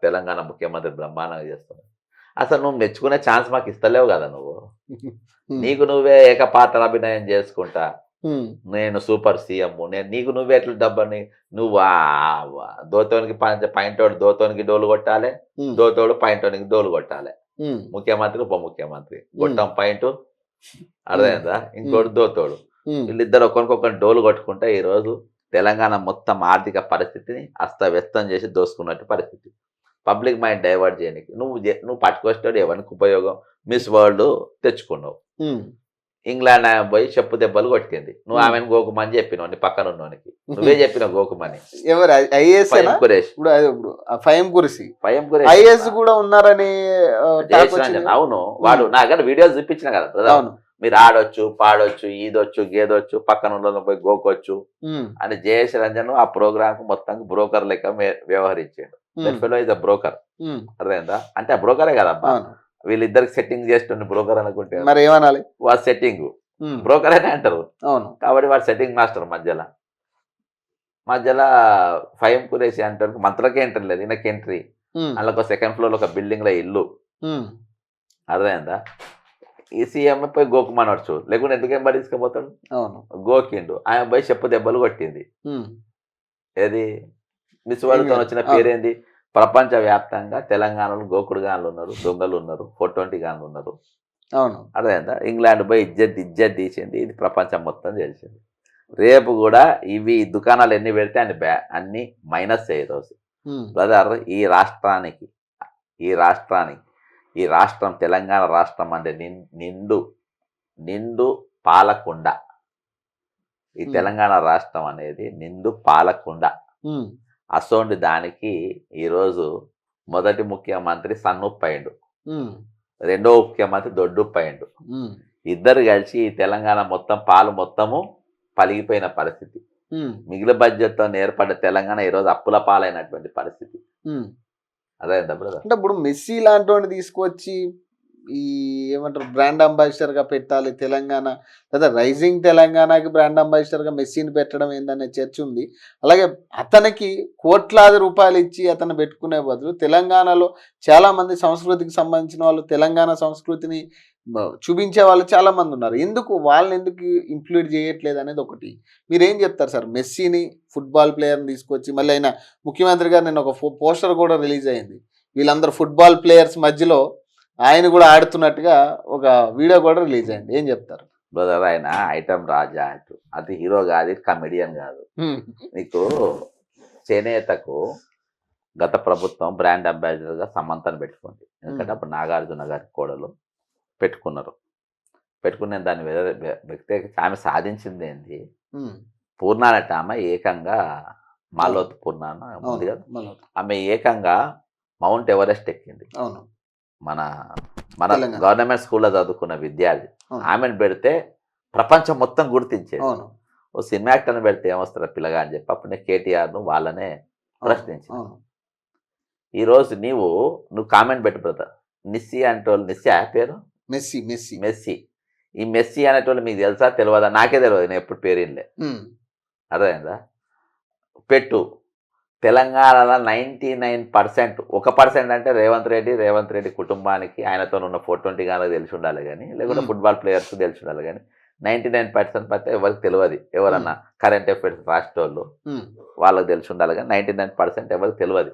తెలంగాణ ముఖ్యమంత్రి బ్రహ్మాండంగా చేస్తున్నావు. అసలు నువ్వు మెచ్చుకునే ఛాన్స్ మాకు ఇస్తలేవు కదా నువ్వు. నీకు నువ్వే ఏకపాత్ర అభినయం చేసుకుంటా నేను సూపర్ సీఎం, నేను నీకు నువ్వే ఎట్లా డబ్బని, నువ్వు దోతోనికి పాయింటోడు దోతోనికి డోలు కొట్టాలి, దోతోడు పాయింటోనికి డోలు కొట్టాలి. ముఖ్యమంత్రి ఉప ముఖ్యమంత్రి గొట్టం పాయింట్ అర్థమైందా, ఇంకోటి దోతోడు, వీళ్ళిద్దరు ఒకరికొకరు డోలు కొట్టుకుంటే ఈరోజు తెలంగాణ మొత్తం ఆర్థిక పరిస్థితిని అస్తవ్యస్తం చేసి దోసుకున్నట్టు పరిస్థితి. పబ్లిక్ మైండ్ డైవర్ట్ చేయడానికి నువ్వు పట్టుకొస్తాడు ఎవరికి ఉపయోగం. మిస్ వరల్డ్ తెచ్చుకున్నావు, ఇంగ్లాండ్ ఆమె పోయి చెప్పు దెబ్బలు కొట్టింది, నువ్వు ఆమెను గోకుమని చెప్పినావు, నీ పక్కన ఉన్నోనికి నువ్వే చెప్పినావు గోకుమని. ఎవరు ఐఏఎస్ కురేష్ ఐఏఎస్ కూడా ఉన్నారని. అవును, వాడు నాకన్నా వీడియోస్ చూపించిన కదా, మీరు ఆడొచ్చు పాడొచ్చు ఈదొచ్చు గేదొచ్చు పక్కన పోయి గోకొచ్చు అని జయేష్ రంజన్ ఆ ప్రోగ్రామ్ కు మొత్తం బ్రోకర్ లెక్క వ్యవహరించాడు. బ్రోకర్ అర్థమైందా, అంటే ఆ బ్రోకరే కదబ్బా, వీళ్ళిద్దరికి సెట్టింగ్ చేస్తుండే బ్రోకర్ అనుకుంటే మరి ఏమనాలి, వాడు సెట్టింగ్ బ్రోకర్ అనే అంటారు. కాబట్టి వాడు సెట్టింగ్ మాస్టర్. మధ్యలో ఫైమ్ కురేసి అంటే మంత్రకే ఎంట్రీ లేదు, ఈయనకి ఎంట్రీ. అందులో ఒక సెకండ్ ఫ్లోర్ ఒక బిల్డింగ్ లో ఇల్లు, అర్థమైందా. ఈ సీఎం పోయి గోకుమనొచ్చు, లేకుంటే ఎందుకేం బడి తీసుకుపోతాడు, గోకిండు. ఆయన పోయి చెప్పు దెబ్బలు కొట్టింది. ఏది మిస్ వరల్డ్తో వచ్చిన పేరేంది, ప్రపంచ వ్యాప్తంగా తెలంగాణలో గోకుడు గాన్లు ఉన్నారు, దొంగలు ఉన్నారు, 420 గాన్లు ఉన్నారు. అర్థమైందా. ఇంగ్లాండ్ పోయి ఇజ్జత్ తీసింది, ఇది ప్రపంచం మొత్తం తెలిసింది. రేపు కూడా ఇవి దుకాణాలు ఎన్ని పెడితే అన్ని మైనస్ ఈరోజు. బ్రదర్, ఈ రాష్ట్రం తెలంగాణ రాష్ట్రం అంటే నిండు పాలకుండ. ఈ తెలంగాణ రాష్ట్రం అనేది నిండు పాలకుండ. అసోంటి దానికి ఈరోజు మొదటి ముఖ్యమంత్రి సన్నుప్పయిండు, రెండో ముఖ్యమంత్రి దొడ్డుప్పయిండు. ఇద్దరు కలిసి ఈ తెలంగాణ మొత్తం పాలు మొత్తము పలిగిపోయిన పరిస్థితి. మిగిలిన బడ్జెట్తో ఏర్పడ్డ తెలంగాణ ఈరోజు అప్పుల పాలైనటువంటి పరిస్థితి. అదే బ్రదర్. అంటే ఇప్పుడు మెస్సీ లాంటి వాడిని తీసుకొచ్చి ఈ ఏమంటారు బ్రాండ్ అంబాసిడర్ గా పెట్టాలి తెలంగాణ, లేదా రైజింగ్ తెలంగాణకి బ్రాండ్ అంబాసిడర్ గా మెస్సీని పెట్టడం ఏందనే చర్చ ఉంది. అలాగే అతనికి కోట్లాది రూపాయలు ఇచ్చి అతను పెట్టుకునే బదులు తెలంగాణలో చాలా మంది సంస్కృతికి సంబంధించిన వాళ్ళు, తెలంగాణ సంస్కృతిని చూపించే వాళ్ళు చాలా మంది ఉన్నారు. వాళ్ళని ఎందుకు ఇంక్లూడ్ చేయట్లేదు అనేది ఒకటి. మీరేం చెప్తారు సార్? మెస్సీని ఫుట్బాల్ ప్లేయర్ని తీసుకొచ్చి మళ్ళీ ఆయన ముఖ్యమంత్రి గారు నేను ఒక పోస్టర్ కూడా రిలీజ్ అయింది, వీళ్ళందరూ ఫుట్బాల్ ప్లేయర్స్ మధ్యలో ఆయన కూడా ఆడుతున్నట్టుగా ఒక వీడియో కూడా రిలీజ్ అయింది. ఏం చెప్తారు? బ్రదర్, ఆయన ఐటమ్ రాజా అంటూ, అది హీరో కాదు, కమెడియన్ కాదు. నీకు చేనేతకు గత ప్రభుత్వం బ్రాండ్ అంబాసిడర్గా సమంతను పెట్టుకుంది. ఎందుకంటే అప్పుడు నాగార్జున గారి కోడలు పెట్టుకున్నారు. పెట్టుకునే దాని వ్యక్తి ఆమె సాధించింది ఏంటి, పూర్ణ అనే ఆమె ఏకంగా మాలోత్ పూర్ణ ఉంది కదా, అవును ఆమె ఏకంగా మౌంట్ ఎవరెస్ట్ ఎక్కింది. అవును మన మన తెలంగాణ. గవర్నమెంట్ స్కూల్లో చదువుకున్న విద్యార్థి. అవును. ఆమెను పెడితే ప్రపంచం మొత్తం గుర్తించేది. అవును ఓ సినిమా యాక్టర్ని పెడితే ఏమొస్తారా పిల్లగా అని చెప్పి అప్పుడు నేను కేటీఆర్ను వాళ్ళనే ప్రశ్నించిన. అవును ఈరోజు నువ్వు కామెంట్ పెట్టు బ్రదర్, నిస్సి అంటోళ్ళు, నిస్సి ఆ పేరు మెస్సీ మెస్సీ మెస్సీ. ఈ మెస్సీ అనేటోళ్ళు మీకు తెలుసా తెలియదా? నాకే తెలియదు, నేను ఎప్పుడు పేరు వినలే. అర్థమైందా? పెట్టు. తెలంగాణలో 99%, 1% అంటే రేవంత్ రెడ్డి కుటుంబానికి ఆయనతో ఉన్న 420 గానో తెలిసి ఉండాలి కానీ, లేకుంటే ఫుట్బాల్ ప్లేయర్స్ తెలిసి ఉండాలి కానీ 99% అయితే ఎవరికి తెలియదు. ఎవరన్నా కరెంట్ అఫైర్స్ రాష్ట్రోళ్ళు వాళ్ళకి తెలిసి ఉండాలి కానీ 99% ఎవరికి తెలియదు.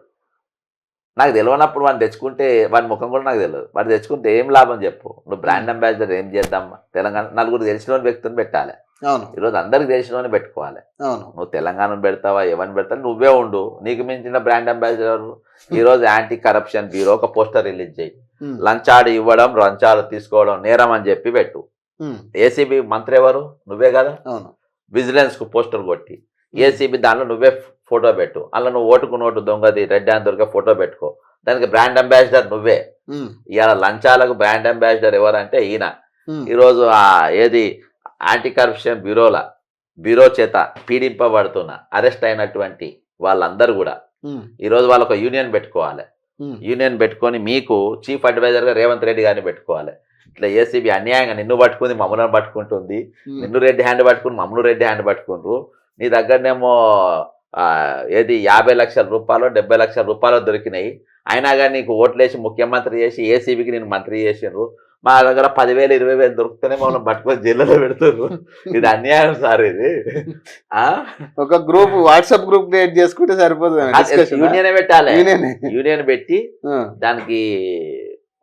నాకు తెలియనప్పుడు వాడిని తెచ్చుకుంటే వాడి ముఖం కూడా నాకు తెలియదు. వాడు తెచ్చుకుంటే ఏం లాభం చెప్పు? నువ్వు బ్రాండ్ అంబాసిడర్ ఏం చేద్దాం? తెలంగాణ నలుగురు తెలిసిన వ్యక్తిని పెట్టాలి. అవును ఈరోజు అందరికి తెలిసిన పెట్టుకోవాలి. అవును నువ్వు తెలంగాణను పెడతావా, ఎవరిని పెడతావు? నువ్వే ఉండు. నీకు మించిన బ్రాండ్ అంబాసిడర్. ఈరోజు యాంటీ కరప్షన్ బ్యూరో ఒక పోస్టర్ రిలీజ్ చేయి. లంచాడు ఇవ్వడం, లంచాలు తీసుకోవడం నేరం అని చెప్పి పెట్టు. ఏసీబీ మంత్రి ఎవరు? నువ్వే కదా. అవును విజిలెన్స్ కు పోస్టర్ కొట్టి ఏసీబీ దానిలో నువ్వే ఫోటో పెట్టు. అలా నువ్వు ఓటుకు నోటు దొంగది రెడ్డి అని దొరికే ఫోటో పెట్టుకో. దానికి బ్రాండ్ అంబాసిడర్ నువ్వే. ఇవాళ లంచాలకు బ్రాండ్ అంబాసిడర్ ఎవరంటే ఈయన. ఈరోజు ఏది యాంటీ కరప్షన్ బ్యూరో చేత పీడింపబడుతున్న అరెస్ట్ అయినటువంటి వాళ్ళందరూ కూడా ఈరోజు వాళ్ళు ఒక యూనియన్ పెట్టుకోవాలి. యూనియన్ పెట్టుకొని మీకు చీఫ్ అడ్వైజర్గా రేవంత్ రెడ్డి గారిని పెట్టుకోవాలి. ఇట్లా ఏసీబీ అన్యాయంగా నిన్ను పట్టుకుంది, మమ్మల్ని పట్టుకుంటుంది. నిన్ను రెడ్డి హ్యాండ్ పట్టుకుని మమ్మల్ని రెడ్డి హ్యాండ్ పట్టుకుంటారు. నీ దగ్గరనేమో ఏది 50 లక్షల రూపాయలు 70 లక్షల రూపాయలు దొరికినాయి. అయినా కానీ నీకు ఓట్లేసి ముఖ్యమంత్రి చేసి ఏసీబీకి నేను మంత్రి చేసిండ్రు. మా దగ్గర 10,000 20,000 దొరికితేనే మమ్మల్ని పట్టుకొని జైల్లో పెడుతున్నారు. ఇది అన్యాయం సార్. ఇది ఒక గ్రూప్, వాట్సాప్ గ్రూప్ క్రియేట్ చేసుకుంటే సరిపోతుంది. యూనియన్ పెట్టాలి. యూనియన్ పెట్టి దానికి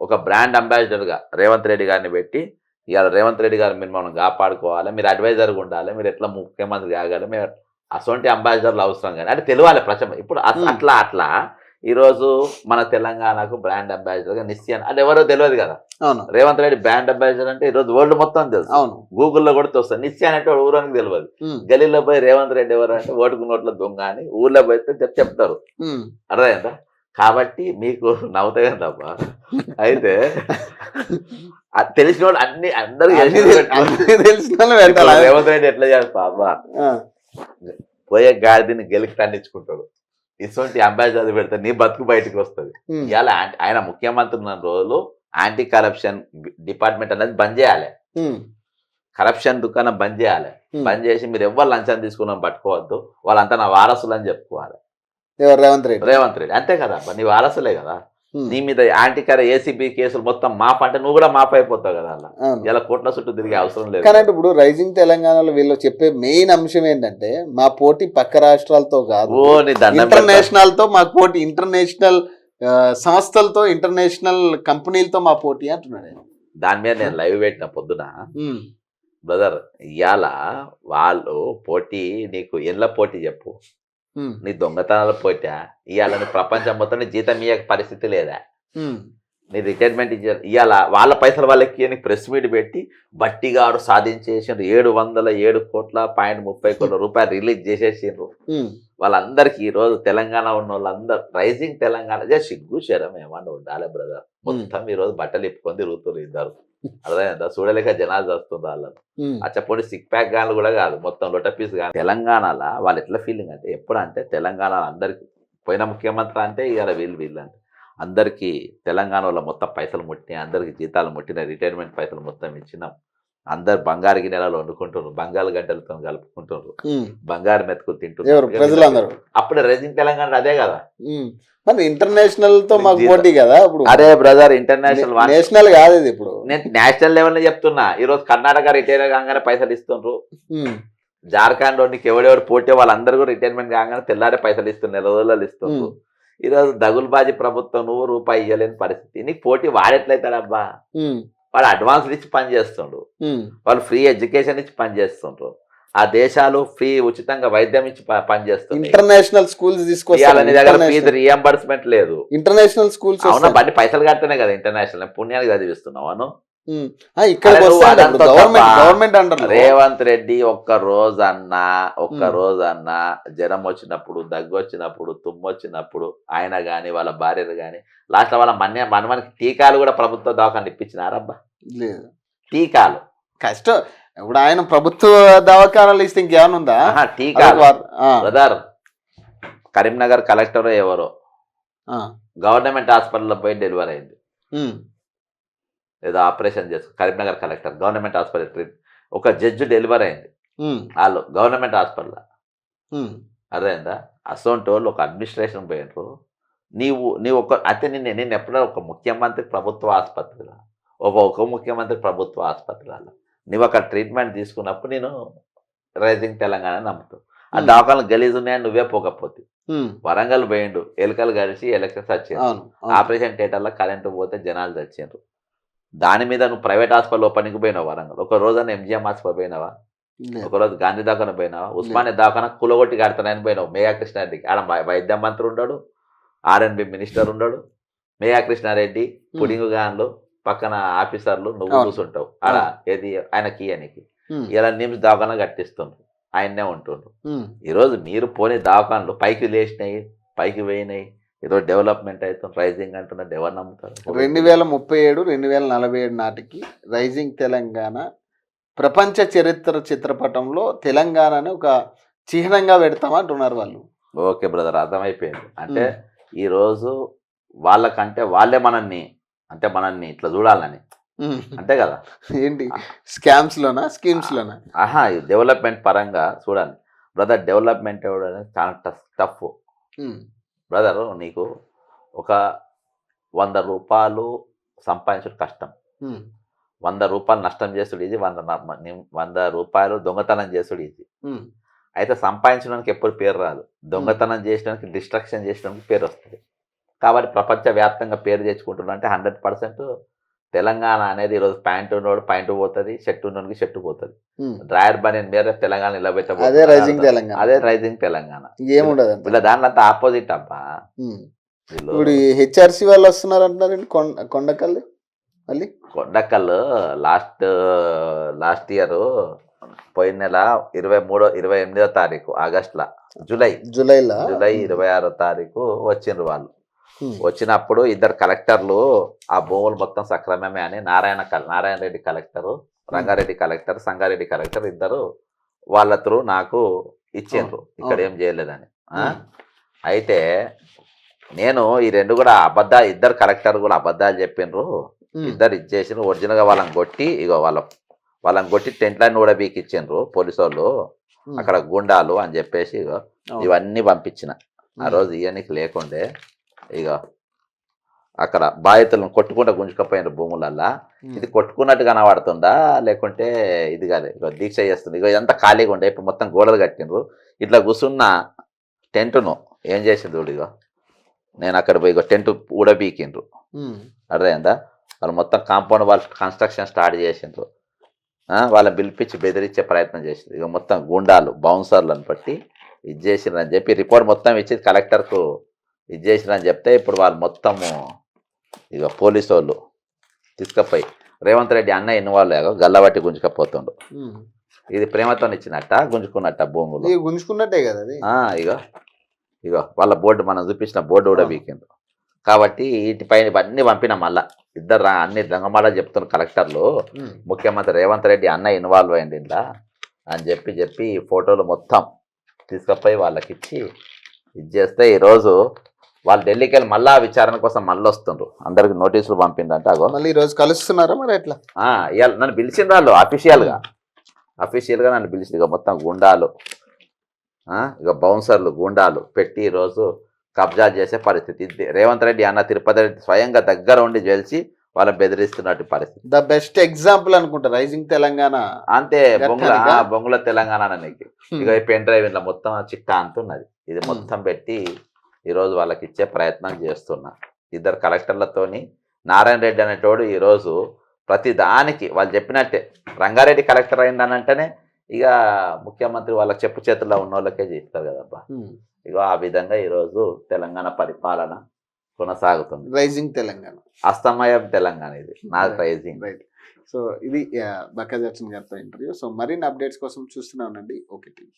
ఒక బ్రాండ్ అంబాసిడర్ గా రేవంత్ రెడ్డి గారిని పెట్టి, ఇవాళ రేవంత్ రెడ్డి గారు మీరు మనం కాపాడుకోవాలి, మీరు అడ్వైజర్గా ఉండాలి, మీరు ఎట్లా ముఖ్యమంత్రి కాగాలి, మీరు అసొంటి అంబాసిడర్లు అవసరం కానీ అంటే తెలియాలి ప్రజలు. ఇప్పుడు అట్లా ఈరోజు మన తెలంగాణకు బ్రాండ్ అంబాసిడర్గా నిశ్చయం అంటే ఎవరో తెలియదు కదా. రేవంత్ రెడ్డి బ్రాండ్ అంబాసిడర్ అంటే ఈరోజు వరల్డ్ మొత్తం తెలుసు. గూగుల్లో కూడా వస్తుంది. నిశ్చయం అంటే ఊరానికి తెలియదు. గలీలో పోయి రేవంత్ రెడ్డి ఎవరు అంటే ఓటుకు నోట్ల దొంగ అని ఊర్లో పోయితే చెప్తారు. అర్థమైందా? కాబట్టి మీకు నవ్వుతాయి తప్ప అయితే తెలిసిన వాళ్ళు అందరికి తెలిసిన రేవంత్ రెడ్డి ఎట్లా చేయాలి బాబా, పోయే గాడిని గెలికి టండించుకుంటాడు. ఇటువంటి అంబాసిడర్ పెడితే నీ బతుకు బయటకు వస్తుంది. ఇవాళ ఆయన ముఖ్యమంత్రి ఉన్న రోజులు యాంటీ కరప్షన్ డిపార్ట్మెంట్ అనేది బంద్ చేయాలి. కరప్షన్ దుకాణం బంద్ చేయాలి. బంద్ చేసి మీరు ఎవరు లంచం తీసుకున్నాం పట్టుకోవద్దు, వాళ్ళంతా నా వారసులు అని చెప్పుకోవాలి. రేవంత్ రెడ్డి అంతే కదా, నీ వారసులే కదా. నీ మీద యాంటీ ఏసీబీ కేసులు మొత్తం మాఫ్ అంటే నువ్వు కూడా మాఫ్ అయిపోతావు కదా. అలా ఇలా కోట్ల చుట్టూ తిరిగే అవసరం లేదు. కానీ ఇప్పుడు రైజింగ్ తెలంగాణలో వీళ్ళు చెప్పే మెయిన్ అంశం ఏంటంటే మా పోటీ పక్క రాష్ట్రాలతో కాదు, ఇంటర్నేషనల్ తో మా పోటీ, ఇంటర్నేషనల్ సంస్థలతో, ఇంటర్నేషనల్ కంపెనీలతో మా పోటీ అంటున్నాడు. దాని మీద నేను లైవ్ పెట్టిన పొద్దున. బ్రదర్ ఇవాళ వాళ్ళు పోటీ, నీకు ఎన్ల పోటీ చెప్పు? నీ దొంగతనాల పోటా? ఇవాళ నీ ప్రపంచం మొత్తం జీతం ఇయ్యే పరిస్థితి లేదా? నీ రిటైర్మెంట్ ఇవాళ వాళ్ళ పైసలు వాళ్ళకి నీకు ప్రెస్ మీట్ పెట్టి బట్టిగాడు సాధించేసిండ్రు 707.30 కోట్ల రూపాయలు రిలీజ్ చేసేసిండ్రు. వాళ్ళందరికీ ఈరోజు తెలంగాణ ఉన్న వాళ్ళందరూ రైజింగ్ తెలంగాణ సిగ్గు శరం ఏమన్నా ఉండాలి బ్రదర్. మొత్తం ఈరోజు బట్టలు ఇప్పుకొని తిరుగుతున్నారు ఇద్దరు. అర్థమైందా? చూడలేక జనాలు చేస్తుంది వాళ్ళను. అచ్చపోటీ సిక్ ప్యాక్ గాన్లు కూడా కాదు, మొత్తం లొట పీస్ కానీ. తెలంగాణలో వాళ్ళు ఎట్లా ఫీలింగ్ అంటే ఎప్పుడు అంటే తెలంగాణ అందరికి పోయిన ముఖ్యమంత్రి అంటే ఇవాళ వీళ్ళు అంటే అందరికీ తెలంగాణలో మొత్తం పైసలు ముట్టినాయి, అందరికి జీతాలు ముట్టినాయి, రిటైర్మెంట్ పైసలు మొత్తం ఇచ్చినాం. అందరు బంగారు గిన్నెలలో వండుకుంటున్నారు, బంగారు గంటలతో కలుపుకుంటున్నారు, బంగారు మెతుకులు తింటున్నారు. అప్పుడు రైజింగ్ తెలంగాణ అదే కదా. ఇంటర్నేషనల్ తో మాకు పోటీ కదా. అరే బ్రదర్, ఇంటర్నేషనల్ నేషనల్ కాదు ఇది. ఇప్పుడు నేను నేషనల్ లెవెల్ లో చెప్తున్నా. ఈ రోజు కర్ణాటక రిటైర్ కాగానే పైసలు ఇస్తుండ్రు. జార్ఖండ్ లో నీకు ఎవడెవరు పోటీ వాళ్ళందరూ కూడా రిటైర్మెంట్ కాగానే తెల్లారే పైసలు ఇస్తున్నారు, 2 రోజులలో ఇస్తుండ్రు. ఈరోజు దగులుబాజీ ప్రభుత్వం నువ్వు రూపాయి ఇవ్వలేని పరిస్థితి. నీకు పోటీ వాడెట్లయితాడబ్బా? వాడు అడ్వాన్స్ ఇచ్చి పని చేస్తుండ్రు, వాళ్ళు ఫ్రీ ఎడ్యుకేషన్ ఇచ్చి పని చేస్తుండ్రు. ఆ దేశాలు ఫ్రీ ఉచితంగా వైద్యం ఇచ్చి పనిచేస్తుంది. ఇంటర్నేషనల్ స్కూల్స్ తీసుకోవాలి దగ్గర ఫీజు రియంబర్స్మెంట్ లేదు. ఇంటర్నేషనల్ స్కూల్స్ అవునా? బండి పైసలు కడితేనే కదా ఇంటర్నేషనల్. పుణ్యానికి చదివిస్తున్నావు. ఇక్కడ అరే నువ్వు అదంతా తప్ప. గవర్నమెంట్ అంటారు రేవంత్ రెడ్డి ఒక్క రోజన్నా ఉమ్. జ్వరం వచ్చినప్పుడు, దగ్గు వచ్చినప్పుడు, తుమ్ము వచ్చినప్పుడు ఆయన గాని వాళ్ళ భార్యలు గాని లాస్ట్ వాళ్ళ మనకి టీకాలు కూడా ప్రభుత్వ దవాఖాన ఇప్పించినారబ్బా. లేదు టీకాలు కష్టం. ఇప్పుడు ఆయన ప్రభుత్వ దవాఖానాలు ఇస్తే ఇంకేమైనా ఉందా? టీకాలు బ్రదర్. కరీంనగర్ కలెక్టర్ ఎవరో గవర్నమెంట్ హాస్పిటల్లో పోయి డెలివరీ అయింది. ఏదో ఆపరేషన్ చేసుకో కరీంనగర్ కలెక్టర్ గవర్నమెంట్ హాస్పిటల్ ఒక జడ్జి డెలివరీ అయింది వాళ్ళు గవర్నమెంట్ హాస్పిటల్. అర్థమైందా? అసోంటి వాళ్ళు ఒక అడ్మినిస్ట్రేషన్ పోయినరు. నీవు ఒక అయితే నేను ఎప్పుడో ఒక ముఖ్యమంత్రి ప్రభుత్వ ఆసుపత్రిలో ఒక ముఖ్యమంత్రి ప్రభుత్వ ఆసుపత్రిలో నువ్వు అక్కడ ట్రీట్మెంట్ తీసుకున్నప్పుడు నేను రైజింగ్ తెలంగాణ నమ్ముతావు. ఆ దవాఖానలు గలీజ్ ఉన్నాయని నువ్వే పోకపోతే వరంగల్ పోయిండు ఎలుకలు కలిసి ఎలక్షన్స్ వచ్చారు. ఆపరేషన్ థియేటర్లో కరెంటు పోతే జనాలు చచ్చారు. దాని మీద నువ్వు ప్రైవేట్ హాస్పిటల్ ఓపెనింగ్ పోయినావు వరంగల్. ఒక రోజున ఎంజిఎం హాస్పిటల్ పోయినావా? ఒకరోజు గాంధీ దవాఖాన పోయినావా? ఉస్మానియా దవాఖాన కులగొట్టి కడతానని పోయినావు. మేఘా కృష్ణారెడ్డికి ఆడ వైద్య మంత్రి ఉండడు, ఆర్ఎన్బి మినిస్టర్ ఉండడు. మేఘా కృష్ణారెడ్డి పుడింగు గాన్లు పక్కన ఆఫీసర్లు నువ్వు కూర్చుంటావు ఆడ. ఏది ఆయనకి ఈయనకి ఇలా నిమ్స్ దవాఖాన కట్టిస్తుండ్రు, ఆయన్నే ఉంటుండ్రు. ఈరోజు మీరు పోనీ దవాఖానలు పైకి లేచినాయి, పైకి పోయినాయి, ఏదో డెవలప్మెంట్ అవుతుంది, రైజింగ్ అంటున్నారు. ఎవరు నమ్ముతారు? 2037 2047 నాటికి రైజింగ్ తెలంగాణ ప్రపంచ చరిత్ర చిత్రపటంలో తెలంగాణని ఒక చిహ్నంగా పెడతామంటున్నారు వాళ్ళు. ఓకే బ్రదర్, అర్థమైపోయింది. అంటే ఈరోజు వాళ్ళకంటే వాళ్ళే మనల్ని ఇట్లా చూడాలని అంతే కదా. ఏంటి స్కామ్స్ లోనా స్కీమ్స్ లోనా? డెవలప్మెంట్ పరంగా చూడండి బ్రదర్. డెవలప్మెంట్ అనేది చాలా టఫ్ బ్రదర్. నీకు ఒక 100 రూపాయలు సంపాదించడం కష్టం, 100 రూపాయలు నష్టం చేసుడు ఇది, 100 రూపాయలు దొంగతనం చేసుడు ఇది. అయితే సంపాదించడానికి ఎప్పుడు పేరు రాదు, దొంగతనం చేయడానికి డిస్ట్రక్షన్ చేయడానికి పేరు వస్తుంది. కాబట్టి ప్రపంచవ్యాప్తంగా పేరు తెచ్చుకుంటున్నా అంటే 100% తెలంగాణ అనేది ఈరోజు ప్యాంటు ఉన్నోడు ప్యాంటు పోతుంది, షర్ట్ ఉన్నోడికి షర్ట్ పోతుంది, డ్రాయర్ బనీన్ మీద తెలంగాణ నిలబెట్టబోతుంది. అదే రైజింగ్ తెలంగాణ. ఏముండదు వీళ్ళ దాంట్లో అంతా ఆపోజిట్ అబ్బా. ఇప్పుడు హెచ్ఆర్సీ వాళ్ళు వస్తున్నారు అంటున్నారండి కొండకల్లు. మళ్ళీ కొండకల్లు లాస్ట్ ఇయర్ పోయిన నెల 28వ తారీఖు ఆగస్టులో జూలై 26వ తారీఖు వచ్చిండ్రు వాళ్ళు. వచ్చినప్పుడు ఇద్దరు కలెక్టర్లు ఆ భూములు మొత్తం సక్రమమే అని Narayana Reddy collector, Rangareddy collector, Sangareddy collector ఇద్దరు వాళ్ళ త్రూ నాకు ఇచ్చిండ్రు ఇక్కడ ఏం చేయలేదని. అయితే నేను ఈ రెండు కూడా ఇద్దరు కలెక్టర్ కూడా అబద్ధాలు చెప్పిండ్రు. ఇద్దరు ఇచ్చేసిండ్రు. ఒరిజినల్గా వాళ్ళని కొట్టి టెంట్ లైన్ కూడా బీకి ఇచ్చిండ్రు పోలీసు వాళ్ళు. అక్కడ గుండాలు అని చెప్పేసి ఇవన్నీ పంపించిన. ఆ రోజు ఇవన్నీ లేకుండే ఇక అక్కడ బాధితులను కొట్టుకుంటూ గుంజుకపోయినారు భూములల్లా. ఇది కొట్టుకున్నట్టు కనబడుతుందా లేకుంటే ఇది కాదు, ఇక దీక్ష చేస్తుంది. ఇక ఇదంతా ఖాళీగా ఉండే. ఇప్పుడు మొత్తం గోడలు కట్టిండ్రు. ఇట్లా కూర్చున్న టెంటును ఏం చేసిండ్రు, ఇక నేను అక్కడ పోయి ఇక టెంట్ ఊడబీకిండ్రు. అర్థమైందా? వాళ్ళు మొత్తం కాంపౌండ్ వాళ్ళు కన్స్ట్రక్షన్ స్టార్ట్ చేసిండ్రు. వాళ్ళని పిలిపించి బెదిరించే ప్రయత్నం చేసిండ్రు. ఇక మొత్తం గుండాలు బౌన్సర్లను బట్టి ఇది చేసిండ్రని చెప్పి రిపోర్ట్ మొత్తం ఇచ్చి కలెక్టర్కు ఇది చేసిరని చెప్తే ఇప్పుడు వాళ్ళు మొత్తము ఇక పోలీసు వాళ్ళు తీసుకుపోయి రేవంత్ రెడ్డి అన్న ఇన్వాల్వ్ అయ్యాక గల్లబట్టి గుంజుకపోతుండు. ఇది ప్రేమతో ఇచ్చినట్ట గుంజుకున్నట్ట భూములు గుంజుకున్నట్టే కదా. ఇక వాళ్ళ బోర్డు మనం చూపించిన బోర్డు కూడా వీకిండ్రు. కాబట్టి వీటిపైన ఇవన్నీ పంపిన మళ్ళా ఇద్దరు అన్ని రంగమాడ చెప్తున్న కలెక్టర్లు ముఖ్యమంత్రి రేవంత్ రెడ్డి అన్న ఇన్వాల్వ్ అయ్యింది ఇలా అని చెప్పి ఫోటోలు మొత్తం తీసుకుపోయి వాళ్ళకి ఇచ్చి ఇది చేస్తే ఈరోజు వాళ్ళు ఢిల్లీకి వెళ్ళి మళ్ళా విచారణ కోసం మళ్ళీ వస్తుండ్రు. అందరికి నోటీసులు పంపిందంట. మళ్ళీ ఈరోజు కలుస్తున్నారా మరి ఎట్లా? ఇవాళ నన్ను పిలిచిండ్రు వాళ్ళు అఫీషియల్గా నన్ను పిలిచింది. ఇక మొత్తం గుండాలు ఇక బౌన్సర్లు గుండాలు పెట్టి ఈరోజు కబ్జా చేసే పరిస్థితి. రేవంత్ రెడ్డి అన్న తిరుపతి రెడ్డి స్వయంగా దగ్గర ఉండి గెలిచి వాళ్ళని బెదిరిస్తున్నట్టు పరిస్థితి. ద బెస్ట్ ఎగ్జాంపుల్ అనుకుంటా రైజింగ్ తెలంగాణ. అంతే బొంగుల తెలంగాణ నీకు. ఇక ఈ పెన్ డ్రైవ్ ఇలా మొత్తం చిట్టా అంతున్నది. ఇది మొత్తం పెట్టి ఈరోజు వాళ్ళకి ఇచ్చే ప్రయత్నం చేస్తున్నా. ఇద్దరు కలెక్టర్లతోని నారాయణ రెడ్డి అనేటోడు ఈరోజు ప్రతి దానికి వాళ్ళు చెప్పినట్టే రంగారెడ్డి కలెక్టర్ అయిందనంటేనే ఇక ముఖ్యమంత్రి వాళ్ళకి చెప్పు చేతుల్లో ఉన్న వాళ్ళకే చేస్తారు కదబ్బా. ఇక ఆ విధంగా ఈరోజు తెలంగాణ పరిపాలన కొనసాగుతుంది. రైజింగ్ తెలంగాణ, అస్తమయం తెలంగాణ. ఇది నాట్ రైజింగ్. సో ఇది బక్కా జడ్సన్ గారితో ఇంటర్వ్యూ. సో మరిన్ని అప్డేట్స్ కోసం చూస్తూనే ఉండండి ఓకే టీవీ.